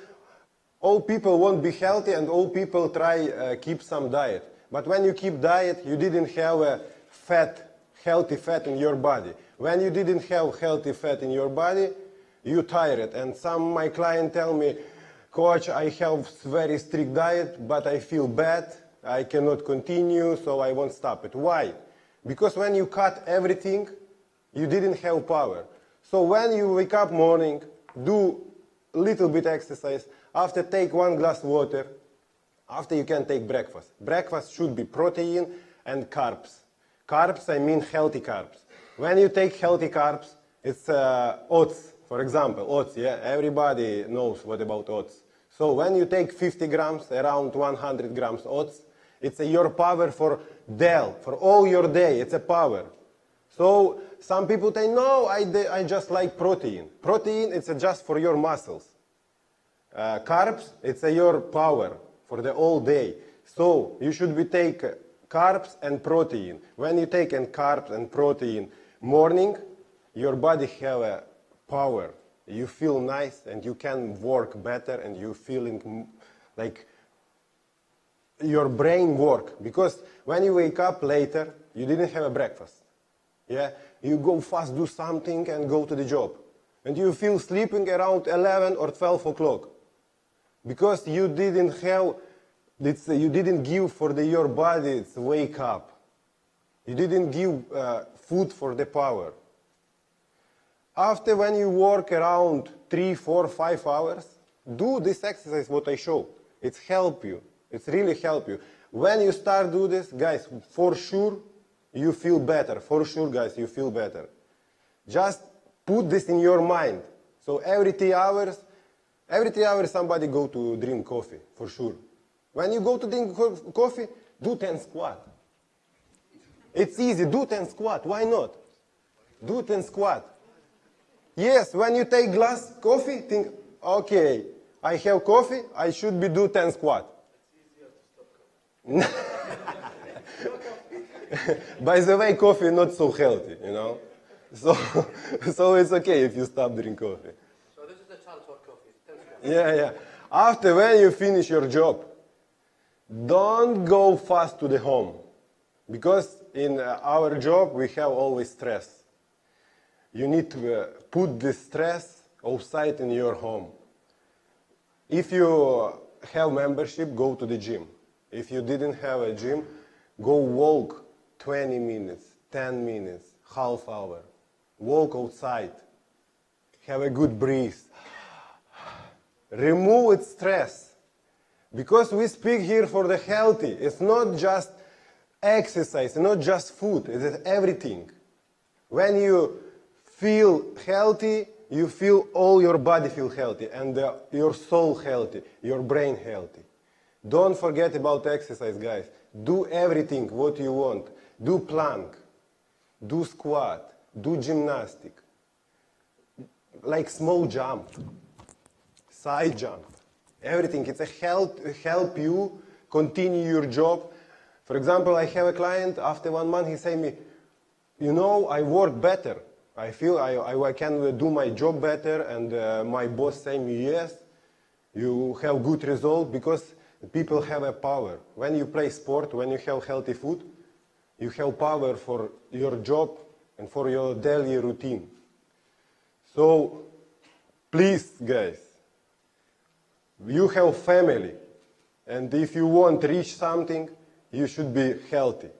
all people won't be healthy and all people try keep some diet. But when you keep diet, you didn't have a healthy fat in your body. When you didn't have healthy fat in your body, you tired. And some of my clients tell me, Coach, I have very strict diet, but I feel bad. I cannot continue, so I won't stop it. Why? Because when you cut everything, you didn't have power. So when you wake up morning, do a little bit exercise, after take 1 glass water, after you can take breakfast. Breakfast should be protein and carbs. Carbs, I mean healthy carbs. When you take healthy carbs, it's oats, for example, oats, yeah? Everybody knows what about oats. So when you take 50 grams, around 100 grams oats, it's your power for for all your day, it's a power. So some people say, no, I just like protein. Protein, it's just for your muscles. Carbs, it's your power for the whole day. So you should be take carbs and protein. When you take carbs and protein morning, your body have a power. You feel nice and you can work better and you feeling like your brain work. Because when you wake up later, you didn't have a breakfast. Yeah, you go fast, do something and go to the job. And you feel sleeping around 11 or 12 o'clock. Because you didn't have, you didn't give for your body its wake up. You didn't give food for the power. After when you work around 3, 4, 5 hours, do this exercise what I show. It's help you. It's really help you. When you start do this, guys, for sure, you feel better. For sure, guys, you feel better. Just put this in your mind. So every 3 hours somebody go to drink coffee, for sure. When you go to drink coffee, do 10 squat. It's easy, do 10 squat, why not? Do 10 squat. Yes, when you take glass coffee, think, okay, I have coffee, I should be do 10 squat. By the way, coffee is not so healthy, you know? So it's okay if you stop drinking coffee. So this is the challenge for coffee. 10 squats. Yeah. After when you finish your job, don't go fast to the home. Because in our job, we have always stress. You need to put this stress outside in your home. If you have membership, go to the gym. If you didn't have a gym, go walk 20 minutes, 10 minutes, half hour. Walk outside. Have a good breeze. Remove its stress. Because we speak here for the healthy. It's not just exercise, not just food. It's everything. When you feel healthy, you feel all your body feel healthy and your soul healthy, your brain healthy. Don't forget about exercise, guys. Do everything what you want. Do plank, do squat, do gymnastic, like small jump, side jump, everything. It's a help you continue your job. For example, I have a client, after 1 month, he say me, you know, I work better. I feel I can do my job better, and my boss say me, yes, you have good result because people have a power. When you play sport, when you have healthy food, you have power for your job and for your daily routine. So, please, guys, you have family, and if you want to reach something, you should be healthy.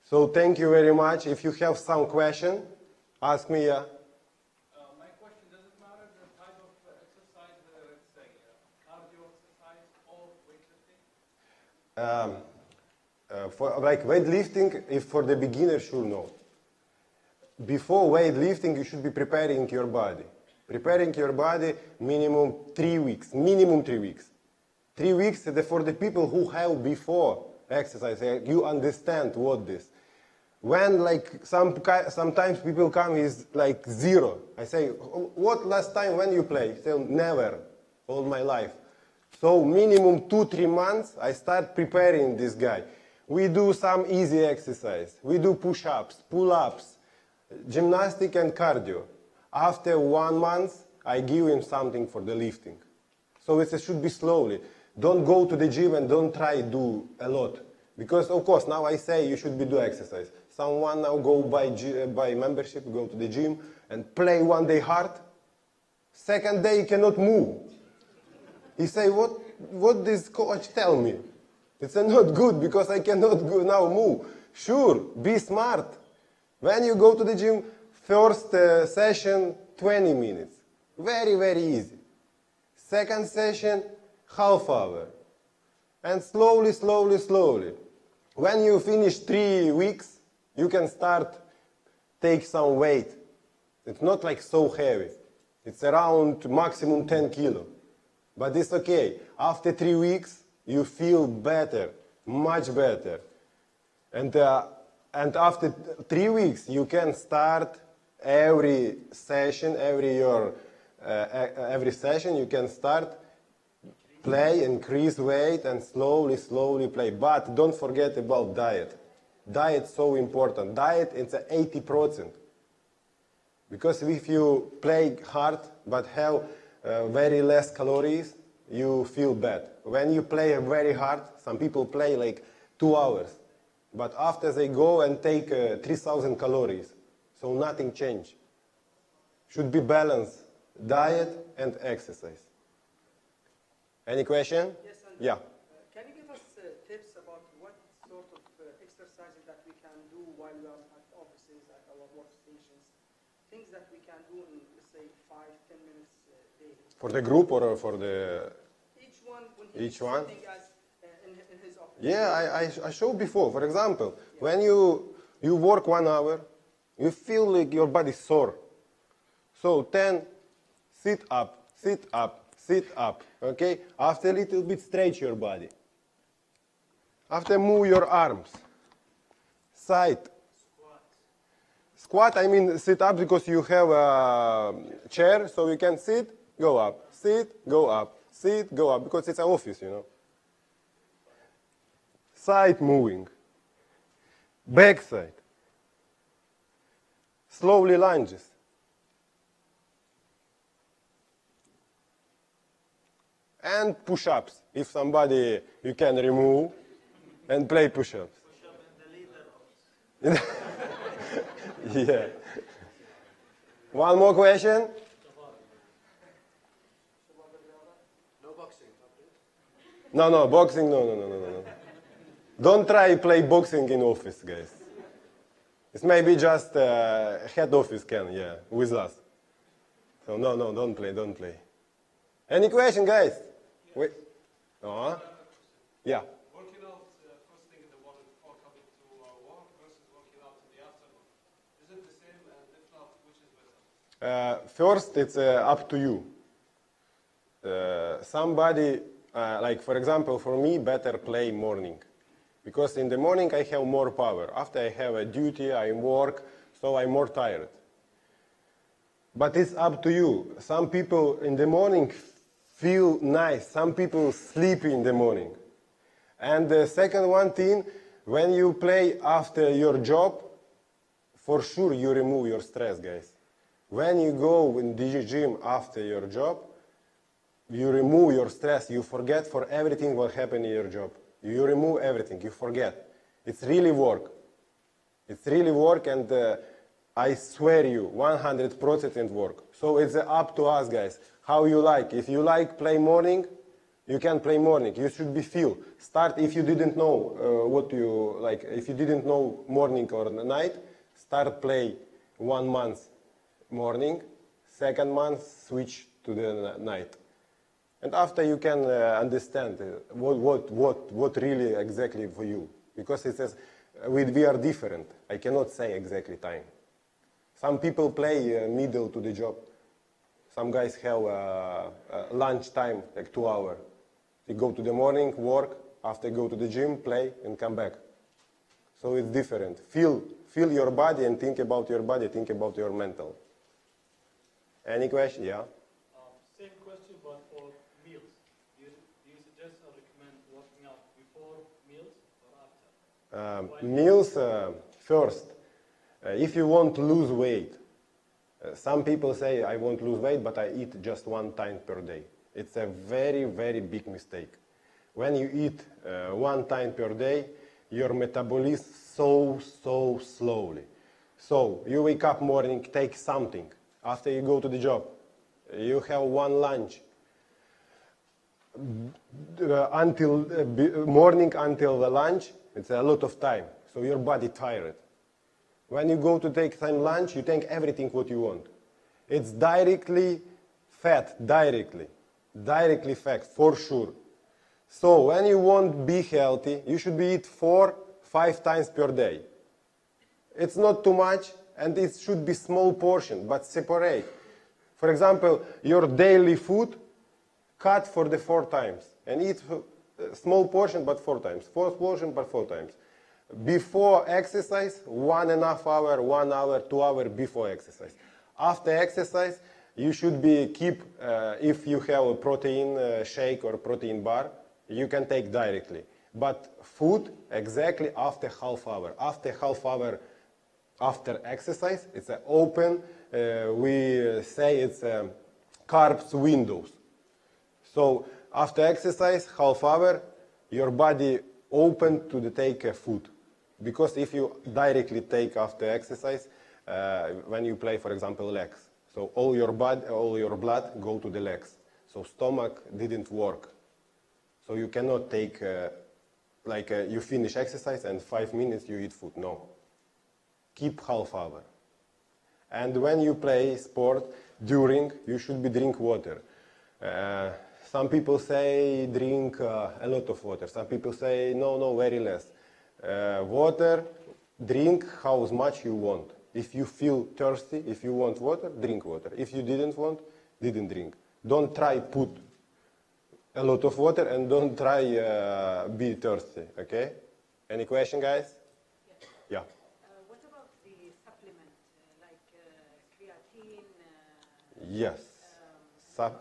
So thank you very much. If you have some question, ask me. My question, does it matter the type of exercise, whether it's cardio exercise or weightlifting? For like weightlifting, if for the beginner, sure, no. Before weightlifting, you should be preparing your body. Preparing your body minimum 3 weeks. Minimum 3 weeks. 3 weeks for the people who have before exercise. You understand what this. When like sometimes people come is like 0. I say, what last time when you play? Say, never, all my life. So minimum 2-3 months, I start preparing this guy. We do some easy exercise. We do push-ups, pull-ups, gymnastic and cardio. After 1 month, I give him something for the lifting. So it should be slowly. Don't go to the gym and don't try to do a lot. Because of course, now I say you should be do exercise. Someone now go by membership, go to the gym and play 1 day hard. Second day he cannot move. He say, what this coach tell me? It's not good because I cannot go now move. Sure, be smart. When you go to the gym, first session, 20 minutes. Very, very easy. Second session, half hour. And slowly, slowly, slowly. When you finish 3 weeks, you can start take some weight. It's not like so heavy. It's around maximum 10 kilo. But it's okay. After 3 weeks, you feel better, much better. And after 3 weeks, you can start every session, every session, you can start play, increase weight, and slowly, slowly play. But don't forget about diet. Diet is so important. Diet is 80%. Because if you play hard but have very less calories, you feel bad. When you play very hard, some people play like 2 hours. But after they go and take 3,000 calories. So nothing changed. Should be balanced, diet and exercise. Any question? Yes, and yeah. Can you give us tips about what sort of exercises that we can do while we are at offices, at our workstations? Things that we can do in, let's say, 5-10 minutes daily. For the group or for the... Each one when he's sitting in his office. Yeah, I showed before. For example, when you work 1 hour, you feel like your body sore. So 10 sit up, sit up, sit up. Okay? After a little bit, stretch your body. After, move your arms. Side. Squat, I mean sit up because you have a chair, so you can sit, go up, sit, go up, sit, go up, because it's an office, you know. Side moving. Back side. Slowly lunges. And push-ups. If somebody you can remove and play push-ups. Yeah. One more question? No, boxing, no. Don't try play boxing in office, guys. It's maybe just head office can, yeah, with us. So no, don't play. Any question, guys? Wait. Yeah. Working out first thing in the morning before coming to work versus working out in the afternoon. Is it the same? And if not, which is better? First, it's up to you. Somebody, like for example, for me, better play morning. Because in the morning I have more power. After I have a duty, I work, so I'm more tired. But it's up to you. Some people in the morning feel nice. Some people sleep in the morning. And the second one thing, when you play after your job, for sure you remove your stress, guys. When you go in the gym after your job, you remove your stress. You forget for everything what happened in your job. You remove everything. You forget. It's really work. It's really work, and I swear you, 100% work. So it's up to us, guys. How you like. If you like play morning, you can play morning. You should be feel. Start if you didn't know what you like. If you didn't know morning or night, start play 1 month morning. Second month switch to the night. And after you can understand what really exactly for you. Because it says we are different. I cannot say exactly time. Some people play middle to the job. Some guys have lunch time, like 2 hours. You go to the morning, work, after go to the gym, play, and come back. So it's different. Feel your body and think about your body, think about your mental. Any question? Yeah? Same question, but for meals. Do you suggest or recommend working out before meals or after? Meals, first. If you want to lose weight, some people say, I won't lose weight, but I eat just 1 time per day. It's a very, very big mistake. When you eat 1 time per day, your metabolism so slowly. So you wake up morning, take something. After you go to the job, you have 1 lunch. Until morning until the lunch, it's a lot of time. So your body tired. When you go to take some lunch, you take everything what you want. It's directly fat, directly fat, for sure. So when you want to be healthy, you should be eat 4-5 times per day. It's not too much, and it should be small portion, but separate. For example, your daily food, cut for the 4 times, and eat small portion, but 4 times. 4 portion, but 4 times. Before exercise, 1.5 hour, 1 hour, 2 hours before exercise. After exercise, you should keep, if you have a protein shake or protein bar, you can take directly. But food exactly after half hour. After half hour, after exercise, it's an open, we say it's a carbs windows. So after exercise, half hour, your body open to take food. Because if you directly take after exercise, when you play, for example, legs, so all your blood go to the legs. So stomach didn't work. So you cannot take, you finish exercise and 5 minutes you eat food. No. Keep half hour. And when you play sport, you should drink water. Some people say drink a lot of water. Some people say no, very less. Water, drink how much you want. If you feel thirsty, if you want water, drink water. If you didn't want, didn't drink. Don't try put a lot of water and don't try be thirsty, okay? Any question, guys? Yeah. What about the supplement, like creatine, Yes. acid?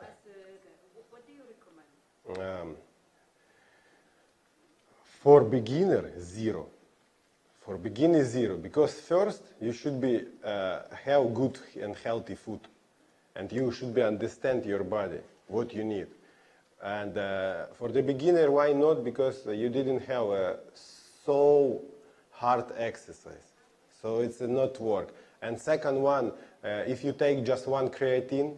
What do you recommend? For beginner, zero. For beginner, zero. Because first, you should be have good and healthy food. And you should be understand your body, what you need. And for the beginner, why not? Because you didn't have a so hard exercise. So it's not work. And second one, if you take just one creatine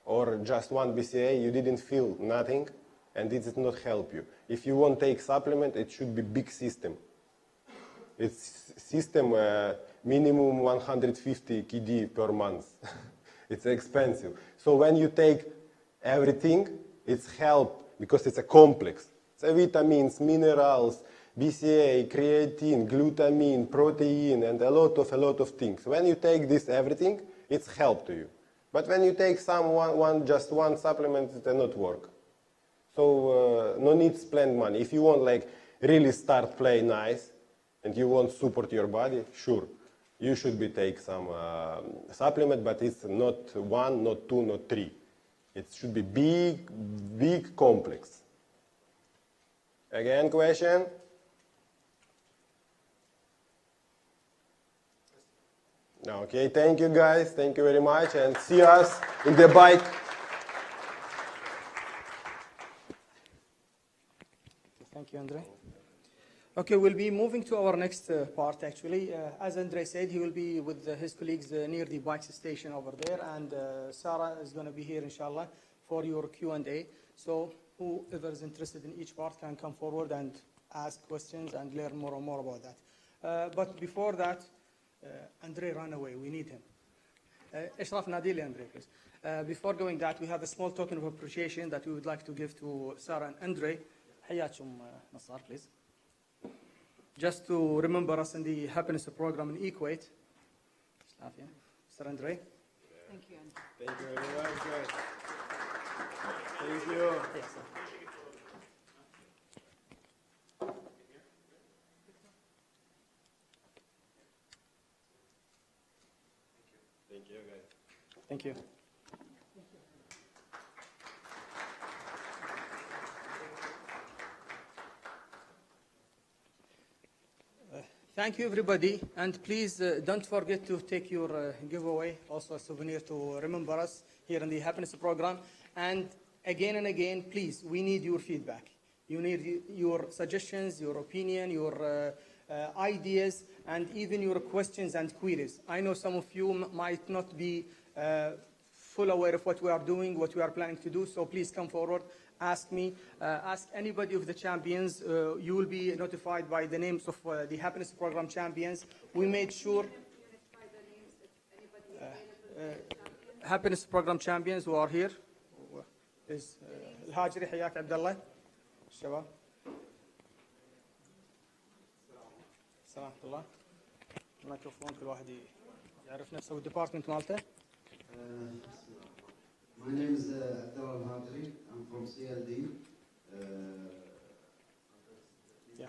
or just one BCA, you didn't feel nothing, and it did not help you. If you want to take supplement, it should be big system. It's system minimum 150 KD per month. It's expensive. So when you take everything, it's help because it's a complex. It's a vitamins, minerals, BCA, creatine, glutamine, protein, and a lot of things. When you take this everything, it's help to you. But when you take just one supplement, it will not work. So no need to spend money. If you want like really start play nice, and you want to support your body, sure, you should be take some supplement, but it's not one, not two, not three. It should be big complex. Again, question? Okay, thank you guys. Thank you very much, and see us in the bike. Thank you, Andre. Okay, we'll be moving to our next part, actually. As Andre said, he will be with his colleagues near the bikes station over there, and Sarah is going to be here, inshallah, for your Q&A. So whoever is interested in each part can come forward and ask questions and learn more and more about that. But before that, Andre ran away. We need him. Ashraf, Nadili, Andre, please. Before doing that, we have a small token of appreciation that we would like to give to Sarah and Andre. Hayyatum, Nassar, please. Just to remember us in the happiness program in Equate. Mr. Andre. Thank you, Andre. Thank you very much, guys. Thank you. Yes, sir. Thank you, guys. Thank you. Thank you, everybody. And please don't forget to take your giveaway, also a souvenir to remember us here in the Happiness Program. And again, please, we need your feedback. You need your suggestions, your opinion, your ideas, and even your questions and queries. I know some of you might not be full aware of what we are doing, what we are planning to do, so please come forward. Ask me, ask anybody of the champions. You will be notified by the names of the Happiness Program champions. We made sure Happiness Program champions who are here is الهاجري حياك عبد الله الشباب السلام ورحمة الله الميكروفون كل واحد يعرف نفسه والديبارتمنت مالته. My name is Abdullah Al-Hadri. I'm from CLD. Yeah.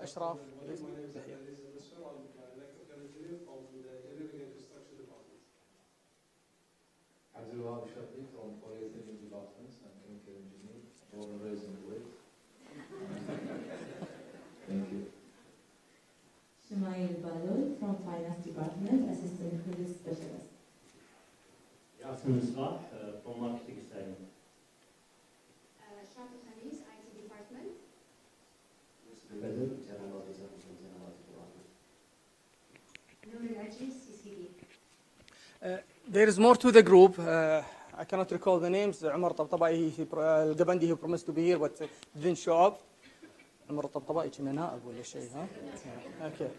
Ashraf. My name is Abdullah I'm electrical engineer from the engineering and construction department. Abdullah Shafri from polyethylene departments and chemical engineer, born and raised in Kuwait. Thank you. Shumail Balul from finance department, assistant credit specialist. Yasin Misbah from marketing styling. Shafi Khamis, IT department. Bedr, general auditor from general department. Noor Al-Ajri, CCD. There is more to the group. I cannot recall the names. Umar Tabtabai, Al-Gabandi, who promised to be here but didn't show up. Umar Tabtabai, كنا نائب ولا شيء, huh? Okay.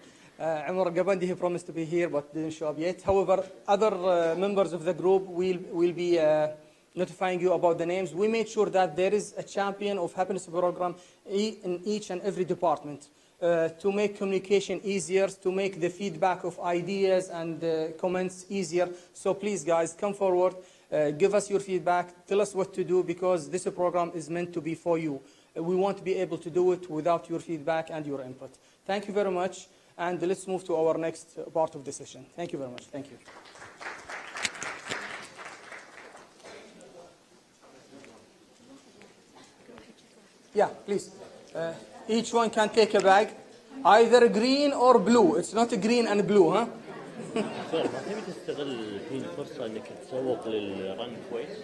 Umar Gabandi, he promised to be here but didn't show up yet. However, other members of the group will be notifying you about the names. We made sure that there is a champion of happiness program in each and every department to make communication easier, to make the feedback of ideas and comments easier. So please, guys, come forward. Give us your feedback. Tell us what to do, because this program is meant to be for you. We won't be able to do it without your feedback and your input. Thank you very much. And let's move to our next part of the session. Thank you very much. Thank you. Yeah, please. Each one can take a bag, either green or blue. It's not green and blue, huh? دكتور ما تبي تستغل الحين الفرصة انك تسوق للرن كويس؟